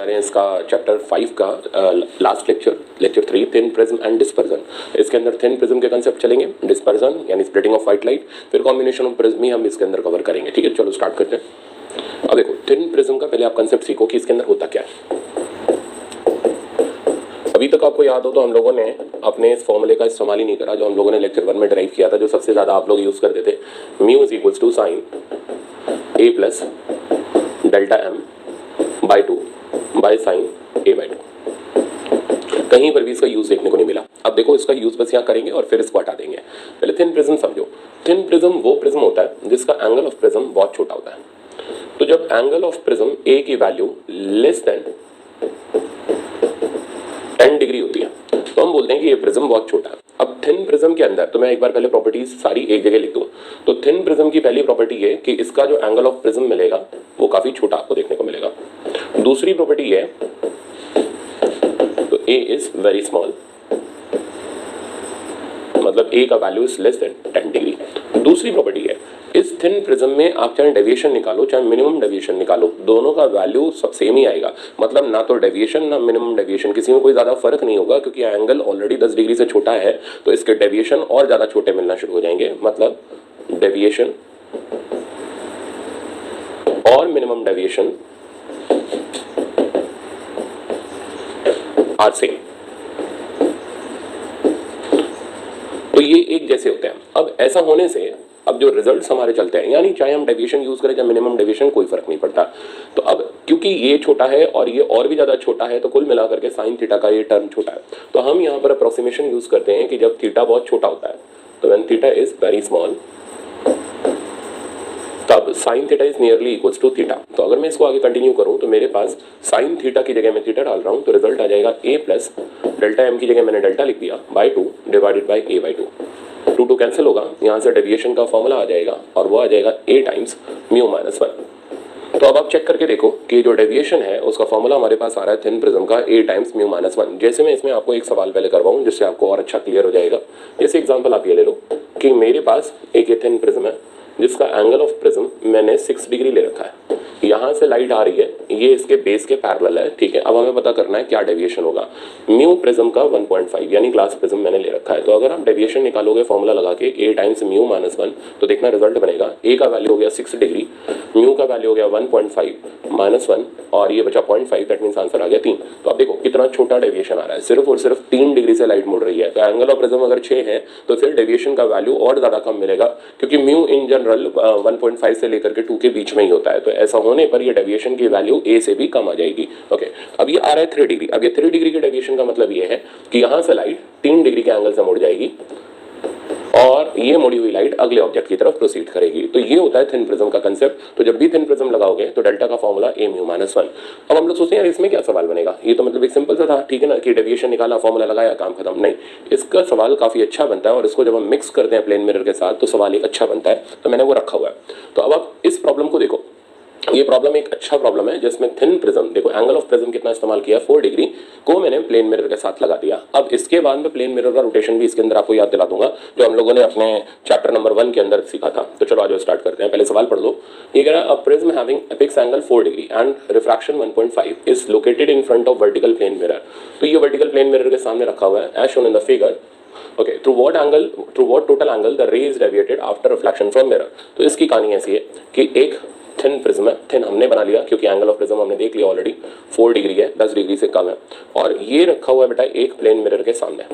जा रहे हैं इसका चैप्टर 5 का last lecture 3 thin prism and dispersion. इसके अंदर थिन प्रिज्म के कंसेप्ट चलेंगे, डिस्पर्जन यानी स्प्लिटिंग ऑफ व्हाइट लाइट, फिर कॉम्बिनेशन ऑफ प्रिज्म ही हम इसके अंदर कवर करेंगे। ठीक है, चलो स्टार्ट करते हैं। अब देखो थिन प्रिज्म का पहले आप कंसेप्ट सीखो कि इसके अंदर होता क्या है। अभी तक आपको याद हो तो हम लोगों ने अपने इस फॉर्मूले का इस्तेमाल ही नहीं करा जो हम लोगों ने लेक्चर 1 में ड्राइव किया था, जो सबसे ज्यादा आप लोग यूज करते थे। Mu is equals to sine A plus delta M by 2 by sine A by 2। कहीं पर भी इसका यूज देखने को नहीं मिला। अब देखो इसका यूज बस यहाँ करेंगे और फिर इसको हटा देंगे। पहले थिन प्रिज्म समझो। थिन प्रिज्म वो प्रिज्म होता है जिसका एंगल ऑफ प्रिज्म बहुत छोटा होता है। तो जब एंगल ऑफ प्रिज्म ए की वैल्यू लेस देन 10 डिग्री होती है तो हम बोलते हैं कि ये प्रिज्म बहुत छोटा है। अब थिन प्रिज्म के अंदर तो मैं एक बार पहले प्रॉपर्टीज सारी एक जगह लिख दूं। तो थिन प्रिज्म की पहली प्रॉपर्टी है कि इसका जो एंगल ऑफ प्रिज्म मिलेगा वो काफी छोटा आपको देखने को मिलेगा। दूसरी प्रॉपर्टी है तो ए इज वेरी स्मॉल, मतलब ए का value is less than 10 degree. दूसरी प्रॉपर्टी है इस थिन प्रिज्म में आप चाहे डेविएशन निकालो चाहे मिनिमम डेविएशन निकालो, दोनों का वैल्यू सब सेम ही आएगा। मतलब ना तो डेविएशन ना मिनिमम डेविएशन, किसी में कोई ज्यादा फर्क नहीं होगा क्योंकि एंगल ऑलरेडी 10 डिग्री से छोटा है तो इसके डेविएशन और ज्यादा छोटे मिलना शुरू हो जाएंगे। मतलब डेविएशन और मिनिमम डेविएशन आर सेम, तो ये एक जैसे होते हैं। अब ऐसा होने से अब जो रिजल्ट्स हमारे चलते हैं, यानी चाहे हम डेविएशन यूज करें चाहे मिनिमम डेविएशन, कोई फर्क नहीं पड़ता। तो अब क्योंकि ये छोटा है और ये और भी ज्यादा छोटा है तो कुल मिलाकर के साइन थीटा का ये टर्म छोटा है। तो हम यहाँ पर अप्रोक्सीमेशन यूज करते हैं कि जब थीटा बहुत छोटा होता है तो when theta is very small तब sine theta is nearly equals to theta. तो अगर मैं इसको आगे कंटिन्यू करूं तो मेरे पास साइन थीटा की जगह मैं थीटा डाल रहा हूं तो रिजल्ट आ जाएगा ए प्लस डेल्टा एम की जगह मैंने डेल्टा लिख दिया by 2 divided by A by 2। 2 cancel होगा, यहाँ से डेविएशन का फॉर्मूला आ जाएगा और वो आ जाएगा ए टाइम्स म्यू माइनस 1। तो अब आप चेक करके देखो कि जो डेविएशन है उसका फॉर्मूला हमारे पास आ रहा है थिन प्रिज्म का ए टाइम्स म्यू माइनस 1। जैसे मैं इसमें आपको एक सवाल पहले करवाऊं जिससे आपको और अच्छा क्लियर हो जाएगा। जैसे एग्जांपल आप ये ले लो कि मेरे पास एक थिन प्रिज्म है जिसका एंगल ऑफ प्रिज्म मैंने 6 डिग्री ले रखा है। यहाँ से लाइट आ रही है, ये इसके बेस के पैरेलल है। ठीक है, अब हमें पता करना है क्या डेविएशन होगा। म्यू प्रिज्म का 1.5 यानी ग्लास प्रिज्म मैंने ले रखा है। तो अगर आप डेविएशन निकालोगे फॉर्मूला लगा के ए टाइम्स म्यू माइनस 1 तो देखना रिजल्ट बनेगा ए का वैल्यू हो गया 6 डिग्री, म्यू का वैल्यू हो गया 1.5 माइनस 1 और ये बचा 0.5, दैट मीन्स आंसर आ गया 3। तो आप देखो कितना छोटा डेविएशन आ रहा है, सिर्फ और सिर्फ 3 डिग्री से लाइट मुड़ रही है। तो एंगल ऑफ प्रिज्म अगर 6 है तो फिर डेविएशन का वैल्यू और ज्यादा कम मिलेगा क्योंकि म्यू इन जनरल 1.5 से लेकर के 2 के बीच में ही होता है। तो ऐसा होने पर ये डेविएशन की वैल्यू ए से भी कम आ जाएगी। ओके, अब ये आ रहा है 3 डिग्री। अब ये 3 डिग्री के डेविएशन का मतलब ये है कि यहाँ से लाइट 3 डिग्री के एंगल से मुड़ जाएगी और ये मुड़ी हुई लाइट अगले ऑब्जेक्ट की तरफ प्रोसीड करेगी। तो ये होता है थिन प्रिज्म का कंसेप्ट। तो जब भी थिन प्रिज्म लगाओगे तो डेल्टा का फॉर्मूला ए म्यू माइनस 1। अब हम लोग सोचते हैं यार इसमें क्या सवाल बनेगा, ये तो मतलब एक सिंपल सा था, ठीक है ना, कि डेविएशन निकाला फॉर्मूला लगाया काम खत्म। नहीं, इसका सवाल काफी अच्छा बनता है और इसको जब हम मिक्स करते हैं प्लेन मिरर के साथ तो सवाल एक अच्छा बनता है। तो मैंने वो रखा हुआ है। तो अब आप इस प्रॉब्लम को देखो, ये प्रॉब्लम एक अच्छा प्रॉब्लम है जिसमें थिन प्रिज्म, देखो एंगल ऑफ प्रिज्म कितना इस्तेमाल किया, 4 डिग्री को मैंने प्लेन मिरर के साथ लगा दिया। अब इसके बाद में प्लेन मिरर का रोटेशन भी इसके अंदर आपको याद दिला दूंगा जो हम लोगों ने अपने चैप्टर नंबर 1 के अंदर सीखा था। तो चलो आज स्टार्ट करते हैं। पहले सवाल पढ़ लो। ये कह रहा है a prism having apex angle 4 degree and refraction 1.5 is located in front of vertical plane mirror. तो ये वर्टिकल प्लेन मिरर के सामने रखा हुआ है as shown in the figure. Okay, through what total angle the ray is deviated after reflection from mirror. तो इसकी कहानी ऐसी है कि एक थिन प्रिज्म है, थिन हमने बना लिया क्योंकि एंगल ऑफ प्रिज्म हमने देख लिया ऑलरेडी 4 डिग्री है, 10 डिग्री से कम है, और ये रखा हुआ है बेटा एक प्लेन मिरर के सामने।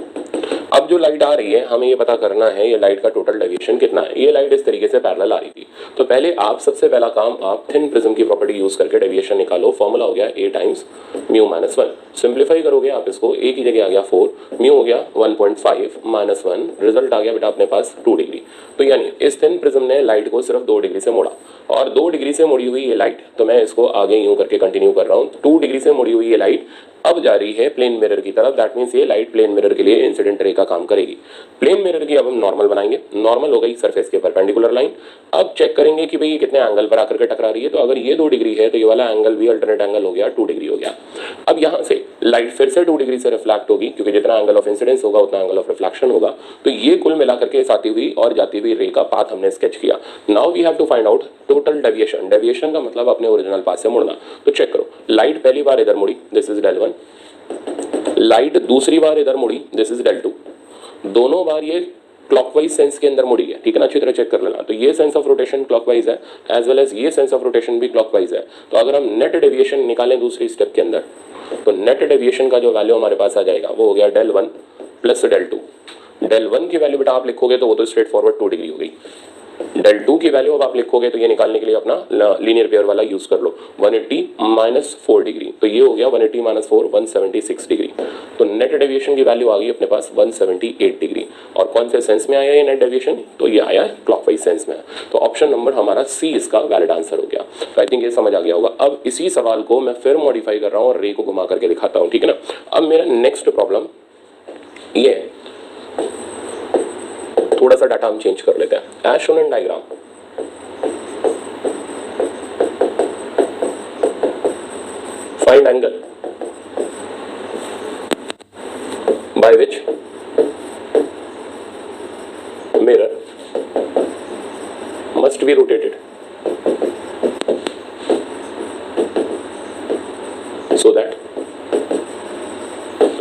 अब जो लाइट आ रही है हमें ये पता करना है ये लाइट का टोटल डेविएशन कितना है। ये लाइट इस तरीके से पैरेलल आ रही थी। तो पहले आप सबसे पहला काम आप थिन प्रिज्म की प्रॉपर्टी यूज करके डेविएशन निकालो। फॉर्मूला हो गया ए टाइम्स म्यू माइनस 1। सिंप्लीफाई करोगे आप इसको, ए की जगह आ गया 4, म्यू हो गया 1.5 माइनस 1, रिजल्ट आ गया बेटा अपने पास 2 डिग्री। तो यानी इस थिन प्रिज्म ने लाइट को सिर्फ 2 डिग्री से मोड़ा और 2 डिग्री से मुड़ी हुई ये लाइट, तो मैं इसको आगे यूं करके कंटिन्यू कर रहा हूँ। 2 डिग्री से मुड़ी हुई ये लाइट अब जा रही है प्लेन मिरर की तरफ। दैट मींस ये लाइट प्लेन मिरर के लिए इंसिडेंट रे का काम करेगी। प्लेन मिरर की अब हम नॉर्मल बनाएंगे। नॉर्मल हो गई सरफेस के परपेंडिकुलर लाइन। अब चेक करेंगे कि भाई ये कितने एंगल पर आकर के टकरा रही है। तो अगर ये 2 डिग्री है तो ये वाला एंगल भी अल्टरनेट एंगल हो गया, 2 डिग्री हो गया। अब यहाँ से लाइट फिर से 2 डिग्री से रिफ्लेक्ट होगी, क्योंकि जितना एंगल ऑफ इंसिडेंस होगा उतना एंगल ऑफ रिफ्लेक्शन होगा। तो ये कुल मिलाकर के इस आती हुई और जाती हुई रे का पाथ हमने स्केच किया। Now we have to find out total deviation. Deviation का मतलब अपने ओरिजिनल पाथ से मुड़ना। तो चेक करो, लाइट पहली बार इधर मुड़ी, दिस इज del 1, लाइट दूसरी बार इधर मुड़ी, दिस इज del 2। दोनों बार ये क्लॉकवाइज सेंस के अंदर मुड़ी है, ठीक है ना, अच्छी तरह चेक कर लेना। तो ये सेंस ऑफ रोटेशन क्लॉकवाइज है, एज वेल एज ये सेंस ऑफ रोटेशन भी क्लॉकवाइज है। तो अगर हम नेट डेविएशन निकालें दूसरी स्टेप के अंदर, तो नेट डेविएशन का जो वैल्यू हमारे पास आ जाएगा वो हो गया del 1 प्लस del 2। del 1 की वैल्यू बेटा आप लिखोगे तो वो तो स्ट्रेट फॉरवर्ड 2 डिग्री हो गई। del 2 की वैल्यू अब आप लिखोगे तो ये निकालने के लिए अपना लीनियर पेयर वाला यूज कर लो, 180 माइनस 4 डिग्री। तो ये हो गया 180 माइनस 4 176 डिग्री। तो नेट डेविएशन की वैल्यू आ गई अपने पास 178 डिग्री। और कौन से सेंस में आया ये नेट डेविएशन? तो ये आया क्लॉकवाइज सेंस में। तो ऑप्शन नंबर हमारा सी इसका वैलिड आंसर हो गया। तो आई थिंक ये समझ आ गया होगा। अब इसी सवाल को मैं फिर मॉडिफाई कर रहा हूँ और रे को घुमा करके दिखाता हूँ, ठीक है ना। अब मेरा नेक्स्ट प्रॉब्लम ये है, थोड़ा सा डाटा हम चेंज कर लेते हैं। As shown in diagram, find angle by which mirror must be rotated so that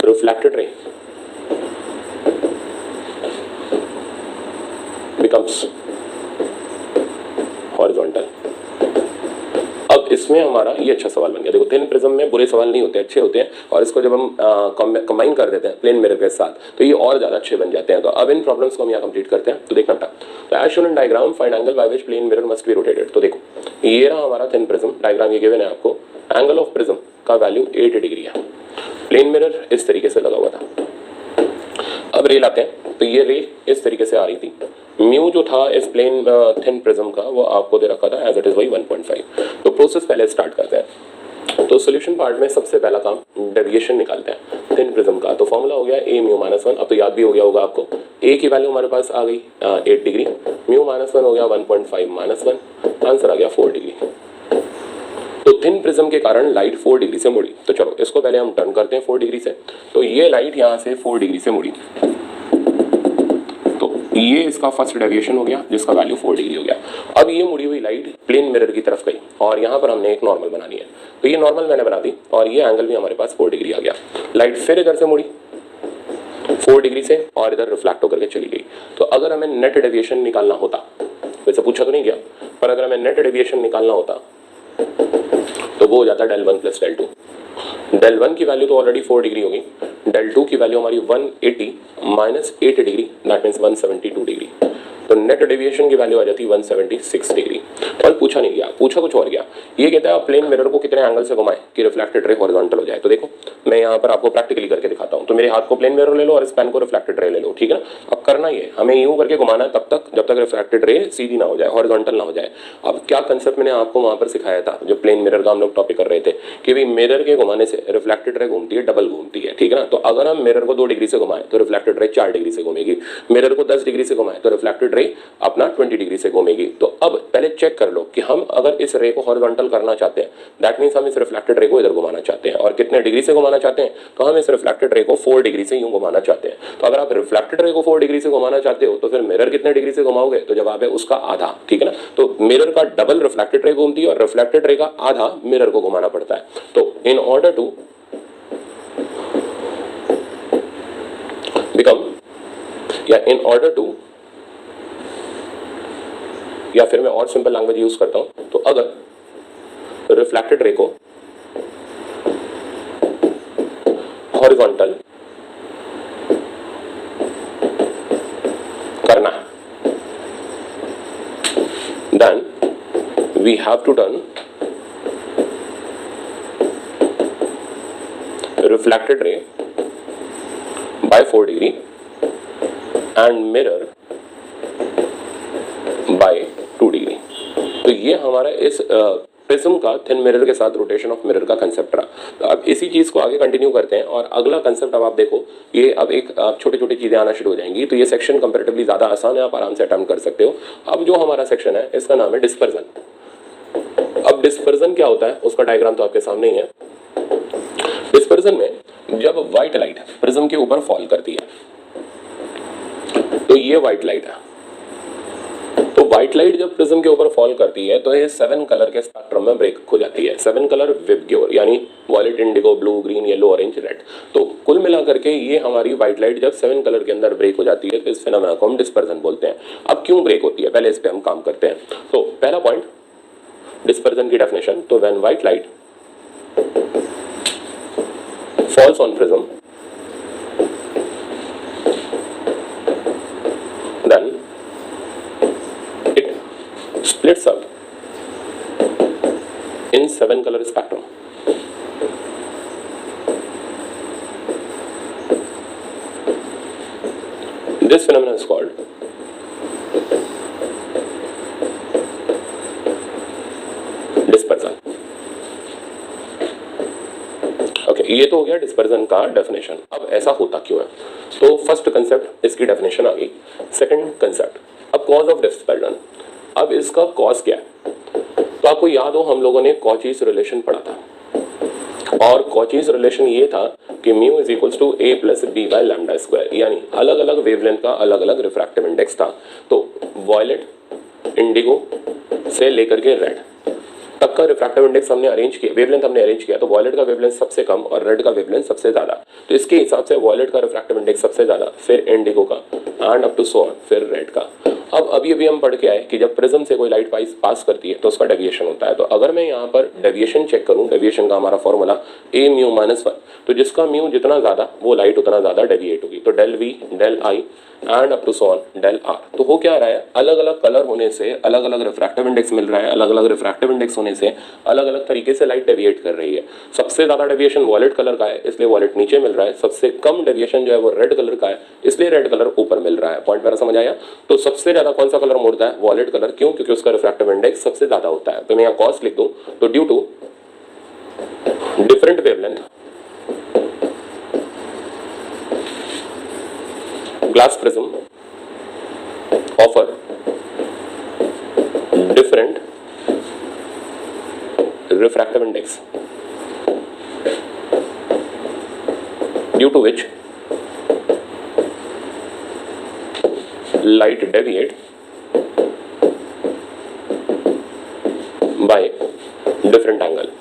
reflected ray becomes horizontal। अब इसमें हमारा ये अच्छा सवाल बन गया। देखो, थिन प्रिज्म में बुरे सवाल नहीं होते, अच्छे होते हैं। और इसको जब हम कंबाइन कर देते हैं प्लेन मिरर के साथ तो ये और ज्यादा अच्छे बन जाते हैं। तो अब इन प्रॉब्लम्स को हम यहाँ कंप्लीट करते हैं। तो देखना बेटा, तो as shown in diagram find angle by which plane mirror must be rotated. तो देखो, ये रहा हमारा थिन प्रिज्म, डायग्राम ये गिवन है आपको। एंगल ऑफ प्रिज्म का वैल्यू 8 डिग्री है। प्लेन मिरर इस तरीके से लगा हुआ था। अब रे लाते हैं, तो ये रे इस तरीके से आ रही थी। म्यू जो था इस प्लेन थिन प्रिज्म का वो आपको दे रखा था एज इट इज वही 1.5। तो प्रोसेस पहले स्टार्ट करते हैं। तो सॉल्यूशन पार्ट में सबसे पहला काम डेविएशन निकालते हैं थिन प्रिज्म का। तो फॉर्मूला हो गया ए म्यू माइनस 1। अब तो याद भी हो गया होगा आपको, ए की वैल्यू हमारे पास आ गई 8 डिग्री, म्यू माइनस 1 हो गया 1.5 माइनस 1, आंसर आ गया 4 डिग्री। तो थिन प्रिज्म के कारण लाइट 4 डिग्री से मुड़ी। तो चलो इसको पहले हम टर्न करते हैं 4 डिग्री से। तो ये लाइट यहाँ से 4 डिग्री से मुड़ी, तो ये इसका फर्स्ट डेविएशन हो गया जिसका वैल्यू 4 डिग्री हो गया। अब ये मुड़ी हुई लाइट प्लेन मिरर की तरफ गई और यहाँ पर हमने एक नॉर्मल बनानी है। तो ये नॉर्मल मैंने बना दी और ये एंगल भी हमारे पास 4 डिग्री आ गया। लाइट फिर इधर से मुड़ी 4 डिग्री से और इधर रिफ्लेक्ट होकर के चली गई। तो अगर हमें नेट डेविएशन निकालना होता, वैसे पूछा तो नहीं गया, पर अगर हमें नेट डेविएशन निकालना होता तो वो हो जाता del 1 प्लस del 2। del 1 की वैल्यू तो ऑलरेडी 4 डिग्री होगी, del 2 की वैल्यू हमारी 180 minus 8 degree, that means 172 degree. तो नेट डेविएशन की वैल्यू आ जाती है 176 डिग्री। और पूछा नहीं गया, पूछा कुछ और गया। ये कहता है प्लेन मिरर को कितने एंगल से घुमाए कि रिफ्लेक्टेड रे हॉरिजॉन्टल हो जाए। तो देखो मैं यहाँ पर आपको प्रैक्टिकली करके दिखाता हूँ। तो मेरे हाथ को प्लेन मिरर ले लो और इस पेन को रिफ्लेक्टेड रे ले लो, ठीक है ना। अब करना ये, हमें यूं करके घुमाना है तब तक जब तक रिफ्लेक्टेड रे सीधी ना हो जाए, हॉरिजॉन्टल ना हो जाए। अब क्या कंसेप्ट मैंने आपको वहां पर सिखाया था, जो प्लेन मिरर का हम लोग टॉपिक कर रहे थे, कि भाई मिरर के घुमाने से रिफ्लेक्टेड रे घूमती है, डबल घूमती है, ठीक है ना। तो अगर हम मिरर को 2 डिग्री से घुमाएं तो रिफ्लेक्टेड रे 4 डिग्री से घूमेगी, मिरर को 10 डिग्री से घुमाएं तो रिफ्लेक्टेड रे अपना 20 डिग्री से घूमेगी। तो अब पहले चेक कर लो कि हम अगर इस रे को हॉरिजॉन्टल करना चाहते हैं, दैट मींस हम इस रिफ्लेक्टेड रे को इधर घुमाना चाहते हैं। और कितने डिग्री से घुमाना चाहते हैं? तो हम इस रिफ्लेक्टेड रे को 4 डिग्री से यूं घुमाना चाहते हैं। तो अगर आप रिफ्लेक्टेड रे को 4 डिग्री से घुमाना चाहते हो तो फिर मिरर कितने डिग्री से घुमाओगे? तो जवाब है उसका आधा, ठीक है ना। तो मिरर का डबल रिफ्लेक्टेड रे घूमती है और रिफ्लेक्टेड रे का आधा मिरर को घुमाना पड़ता है। तो इन ऑर्डर टू बिकम या फिर मैं और सिंपल लैंग्वेज यूज करता हूं, तो अगर रिफ्लेक्टेड रे को हॉरिजॉन्टल करना है, then we have to turn reflected ray by 4 degree and mirror by 2 degree. तो ये हमारा इस प्रिज्म का थिन मिरर के साथ रोटेशन ऑफ मिरर का कंसेप्ट रहा। तो अब इसी चीज को आगे कंटिन्यू करते हैं और अगला कंसेप्ट अब आप देखो, ये अब एक छोटी छोटी चीजें आना शुरू हो जाएंगी। तो ये सेक्शन कंपैरेटिवली ज्यादा आसान है, आप आराम से अटेम्प्ट कर सकते हो। अब जो हमारा सेक्शन है इसका नाम है डिस्पर्जन। अब डिस्पर्जन क्या होता है उसका डायग्राम तो आपके सामने ही है। डिस्पर्जन में जब व्हाइट लाइट प्रिज्म के ऊपर फॉल करती है तो ये व्हाइट लाइट है, तो व्हाइट लाइट जब प्रिज्म के ऊपर फॉल करती है तो ये 7 कलर के स्पेक्ट्रम में ब्रेक हो जाती है। 7 कलर विबग्योर यानी violet, indigo, blue, green, yellow, orange, red. तो कुल मिलाकर के ये हमारी व्हाइट लाइट जब 7 कलर के अंदर ब्रेक हो जाती है तो इस फिनोमेना को हम डिस्पर्जन बोलते हैं। अब क्यों ब्रेक होती है, पहले इस पे हम काम करते हैं। तो पहला पॉइंट डिस्पर्जन की डेफिनेशन, तो when white light falls on prism then it splits up in 7 color spectrum. This phenomenon is called dispersion. Okay, ये तो हो गया डिस्पर्जन का डेफिनेशन। अब ऐसा होता क्यों है, तो फर्स्ट कंसेप्ट इसकी डेफिनेशन आ गई। सेकंड कंसेप्ट, अब कॉज ऑफ डिस्पर्जन। अब इसका कॉज क्या है, तो आपको याद हो हम लोगों ने कॉचीज रिलेशन पढ़ा था, और कॉचीज रिलेशन ये था कि mu is equals to A plus B by lambda square, यानी अलग अलग वेवलेंथ का अलग अलग रिफ्रैक्टिव इंडेक्स था। तो वॉयलेट, इंडिगो से लेकर के रेड तब का रिफ्रैक्टिव इंडेक्स हमने अरेंज किया, वेवलेंथ हमने अरेंज किया, तो वॉयलेट का वेवलेंथ सबसे कम और रेड का वेवलेंथ सबसे ज्यादा। तो इसके हिसाब से वॉयलेट का रिफ्रैक्टिव इंडेक्स सबसे ज्यादा, फिर इंडिगो का, and up to so on, फिर रेड का। अब अभी हम पढ़ के आए कि जब प्रिज्म से कोई लाइट पास करती है तो उसका डेविएशन होता है। तो अगर मैं यहाँ पर डेविएशन चेक करूँ, डेविएशन का हमारा फॉर्मूला ए म्यू माइनस 1, तो जिसका म्यू जितना ज्यादा वो लाइट उतना ज्यादा डेविएट होगी। तो del V, del I and up to so on del R. तो हो क्या रहा है, अलग अलग कलर होने से अलग अलग रिफ्रैक्टिव इंडेक्स मिल रहा है, अलग अलग रिफ्रैक्टिव इंडेक्स होने से अलग अलग तरीके से लाइट डेविएट कर रही है। सबसे ज्यादा डेविएशन वॉयलेट कलर का है इसलिए वॉयलेट नीचे मिल रहा है, सबसे कम डेविएशन जो है वो रेड कलर का है इसलिए रेड कलर ऊपर मिल रहा है। पॉइंट मेरा समझ आया। तो सबसे ज्यादा कौन सा कलर मोड़ता है, वॉयलेट कलर। क्यों, क्योंकि उसका रिफ्रैक्टिव इंडेक्स सबसे ज्यादा होता है। तो मैं यहाँ कॉस्ट लिख दूं, तो due to different wavelength glass prism offer different refractive index due to which light deviate by different angle।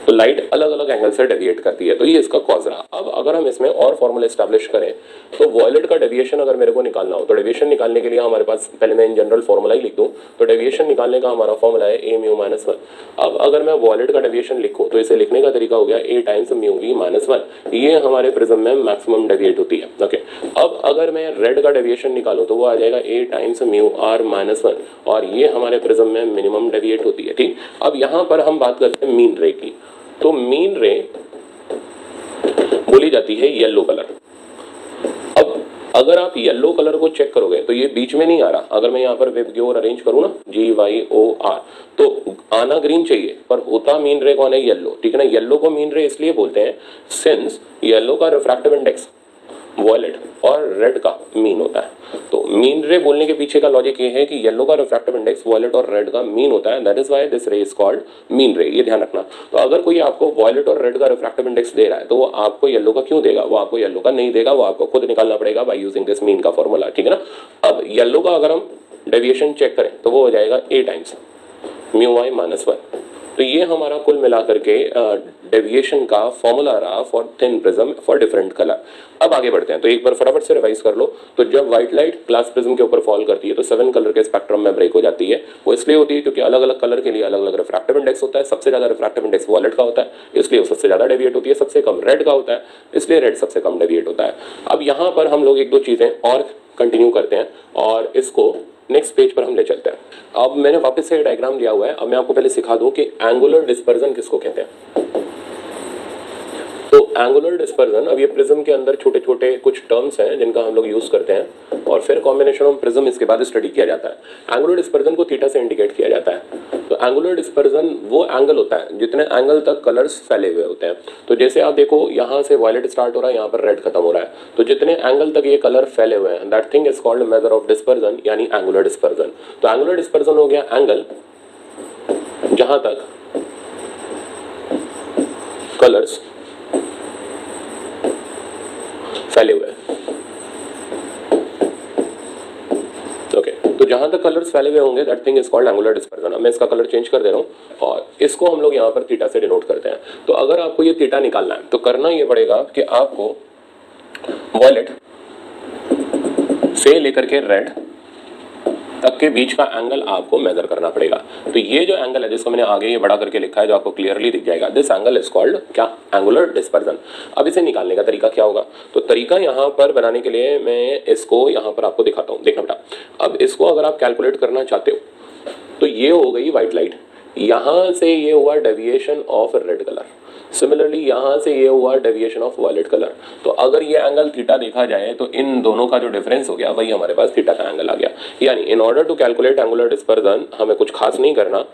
तो लाइट अलग अलग एंगल से डेविएट करती है, तो ये इसका कॉज रहा। अब अगर हम इसमें और फॉर्मूला एस्टैब्लिश करें तो वॉयलेट का डेविएशन अगर मेरे को निकालना हो तो डेविएशन निकालने के लिए हमारे पास, पहले मैं इन जनरल फॉर्मूला ही लिख दूं, तो डेविएशन निकालने का हमारा फॉर्मूला है ए म्यू माइनस 1। अब अगर मैं वॉयलेट का डेविएशन लिखूं तो इसे लिखने का तरीका हो गया ए टाइम्स म्यू वी माइनस 1। ये हमारे प्रिज्म में मैक्सिमम डेविएट होती है। ओके, अब अगर मैं रेड का डेविएशन निकालूं तो वो आ जाएगा ए टाइम्स म्यू आर माइनस 1, और ये हमारे प्रिज्म में मिनिमम डेविएट होती है। ठीक, अब यहाँ पर हम बात करते हैं मीन रे की। तो मीन रे बोली जाती है येलो कलर। अब अगर आप येलो कलर को चेक करोगे तो ये बीच में नहीं आ रहा। अगर मैं यहाँ पर विबग्योर अरेंज करूँ ना, GYOR, तो आना ग्रीन चाहिए पर होता मीन रे कौन है, येलो। ठीक है ना, येलो को मीन रे इसलिए बोलते हैं सिंस येलो का रिफ्रैक्टिव इंडेक्स वॉयलेट और रेड का मीन होता है। तो मीन रे बोलने के पीछे का लॉजिक ये है कि येलो का रिफ्रैक्टिव इंडेक्स वॉयलेट और रेड का मीन होता है, दैट इज व्हाई दिस रे इज कॉल्ड मीन रे। ये ध्यान रखना। तो अगर कोई आपको वॉयलेट और रेड का रिफ्रैक्टिव इंडेक्स दे रहा है तो वो आपको येलो का क्यों देगा, वो आपको येलो का नहीं देगा, वो आपको खुद निकालना पड़ेगा बाय यूजिंग दिस मीन का फॉर्मूला। ठीक है ना। अब येलो का अगर हम डेविएशन चेक करें तो वो हो जाएगा ए टाइम्स म्यू वाई माइनस 1। तो ये हमारा कुल मिलाकर के डेविएशन का फॉर्मूला रहा for thin prism for different colour. अब आगे बढ़ते हैं, तो एक बार फटाफट से रिवाइज कर लो। तो जब व्हाइट लाइट ग्लास प्रिज्म के ऊपर फॉल करती है तो 7 कलर के स्पेक्ट्रम में ब्रेक हो जाती है। वो इसलिए होती है क्योंकि अलग अलग कलर के लिए अलग अलग रिफ्रैक्टिव इंडेक्स होता है। सबसे ज्यादा रिफ्रैक्टिव इंडेक्स वॉयलेट का होता है इसलिए वो सबसे ज्यादा डेविएट होती है, सबसे कम रेड का होता है इसलिए रेड सबसे कम डेविएट होता है। अब यहाँ पर हम लोग एक दो चीजें और कंटिन्यू करते हैं और इसको नेक्स्ट पेज पर हम ले चलते हैं। अब मैंने वापस से डायग्राम दिया हुआ है। अब मैं आपको पहले सिखा दूं कि एंगुलर डिस्पर्जन किसको कहते हैं। तो एंगुलर डिस्पर्जन, अब ये प्रिज्म के अंदर छोटे छोटे कुछ टर्म्स हैं जिनका हम लोग यूज करते हैं और फिर कॉम्बिनेशन ऑफ प्रिज्म इसके बाद स्टडी किया जाता है। एंगुलर डिस्पर्जन को थीटा से इंडिकेट किया जाता है। तो एंगुलर डिस्पर्जन वो एंगल होता है जितने एंगल तक कलर्स फैले हुए होते हैं। तो जैसे आप देखो यहाँ से वॉयलेट स्टार्ट हो रहा है, यहाँ पर रेड खत्म हो रहा है, तो जितने एंगल तक ये कलर फैले हुए हैं that thing is called measure of dispersion यानी एंगुलर डिस्पर्जन। तो एंगुलर डिस्पर्जन हो गया एंगल जहां तक कलर्स फैले हुए हैं। ओके, तो जहां तक कलर्स फैले हुए होंगे that thing is called angular dispersion. अब मैं इसका कलर चेंज कर दे रहा हूं और इसको हम लोग यहाँ पर थीटा से डिनोट करते हैं। तो अगर आपको ये थीटा निकालना है तो करना ये पड़ेगा कि आपको वॉयलेट से लेकर के रेड तक के बीच का एंगल आपको मेजर करना पड़ेगा। तो ये जो एंगल है जिसको मैंने आगे ये बड़ा करके लिखा है, जो आपको क्लियरली दिख जाएगा, दिस एंगल इज कॉल्ड क्या, एंगुलर डिस्पर्जन। अब इसे निकालने का तरीका क्या होगा, तो तरीका यहाँ पर बनाने के लिए मैं इसको यहाँ पर आपको दिखाता हूँ। देखना बेटा, अब इसको अगर आप कैलकुलेट करना चाहते हो तो ये हो गई व्हाइट लाइट, यहाँ से ये हुआ deviation of red colour, similarly यहाँ से ये हुआ डेविएशन ऑफ वायलेट कलर। तो अगर ये एंगल थीटा देखा जाए तो इन दोनों का जो डिफरेंस हो गया वही हमारे पास थीटा का एंगल आ गया। यानी in order to calculate angular dispersion हमें कुछ खास नहीं करना,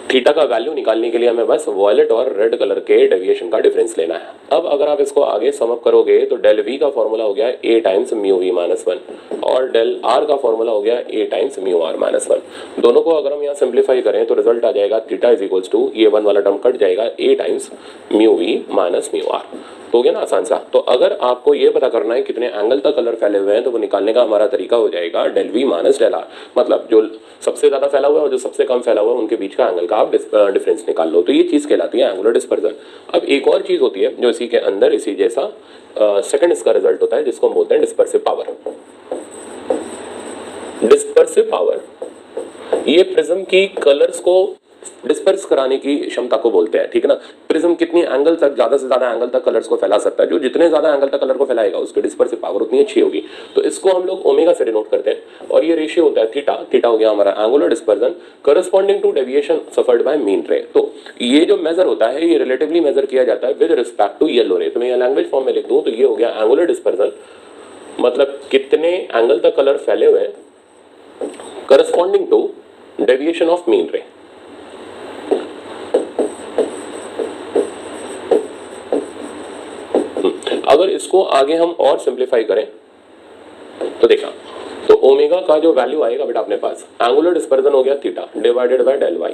थीटा का वैल्यू निकालने के लिए हमें बस वॉयलेट और रेड कलर के डेविएशन का डिफरेंस लेना है। अब अगर आप इसको आगे सम अप करोगे तो डेल वी का फॉर्मूला हो गया a times mu V minus 1 और डेल आर का फॉर्मूला हो गया a times mu R minus 1। दोनों को अगर हम यहाँ सिंप्लीफाई करें तो रिजल्ट आ जाएगा थीटा इज इक्वल्स टू, ये 1 वाला टर्म कट जाएगा, a times mu V minus mu R. तो हो गया ना आसान सा। तो अगर आपको ये पता करना है कितने एंगल तक कलर फैले हुए हैं तो वो निकालने का हमारा तरीका हो जाएगा del V minus del R, मतलब जो सबसे ज्यादा फैला हुआ है और जो सबसे कम फैला हुआ है उनके बीच का एंगल का आप डिफरेंस निकाल लो। तो ये चीज कहलाती है एंगुलर डिस्पर्जन। अब एक और चीज होती है जो इसी के अंदर इसी जैसा सेकंड इसका रिजल्ट होता है जिसको हम बोलते हैं डिस्पर्सिव पावर। डिस्पर्सिव पावर ये प्रिज्म की कलर्स को डिस्पर्स कराने की क्षमता को बोलते हैं, ठीक है ना। प्रिज्म कितनी एंगल तक, ज्यादा से ज्यादा एंगल तक कलर्स को फैला सकता है, जो जितने ज्यादा एंगल तक कलर को फैलाएगा उसकी डिस्पर्सिव पावर उतनी अच्छी होगी। तो इसको हम लोग ओमेगा से डिनोट करते हैं और ये रेशियो होता है थीटा। थीटा हो गया हमारा angular dispersion corresponding to deviation suffered by mean ray. तो ये जो मेजर होता है ये रिलेटिवली मेजर किया जाता है विद रिस्पेक्ट टू येलो रे। तो मैं लैंग्वेज फॉर्म में लिख दूं तो ये हो गया एंगुलर डिस्पर्जन, मतलब कितने एंगल तक कलर फैले हुए हैं corresponding to deviation of mean ray. अगर इसको आगे हम और सिंप्लीफाई करें तो देखा, तो ओमेगा का जो वैल्यू आएगा बेटा अपने पास, एंगुलर डिस्पर्जन हो गया theta divided by del Y.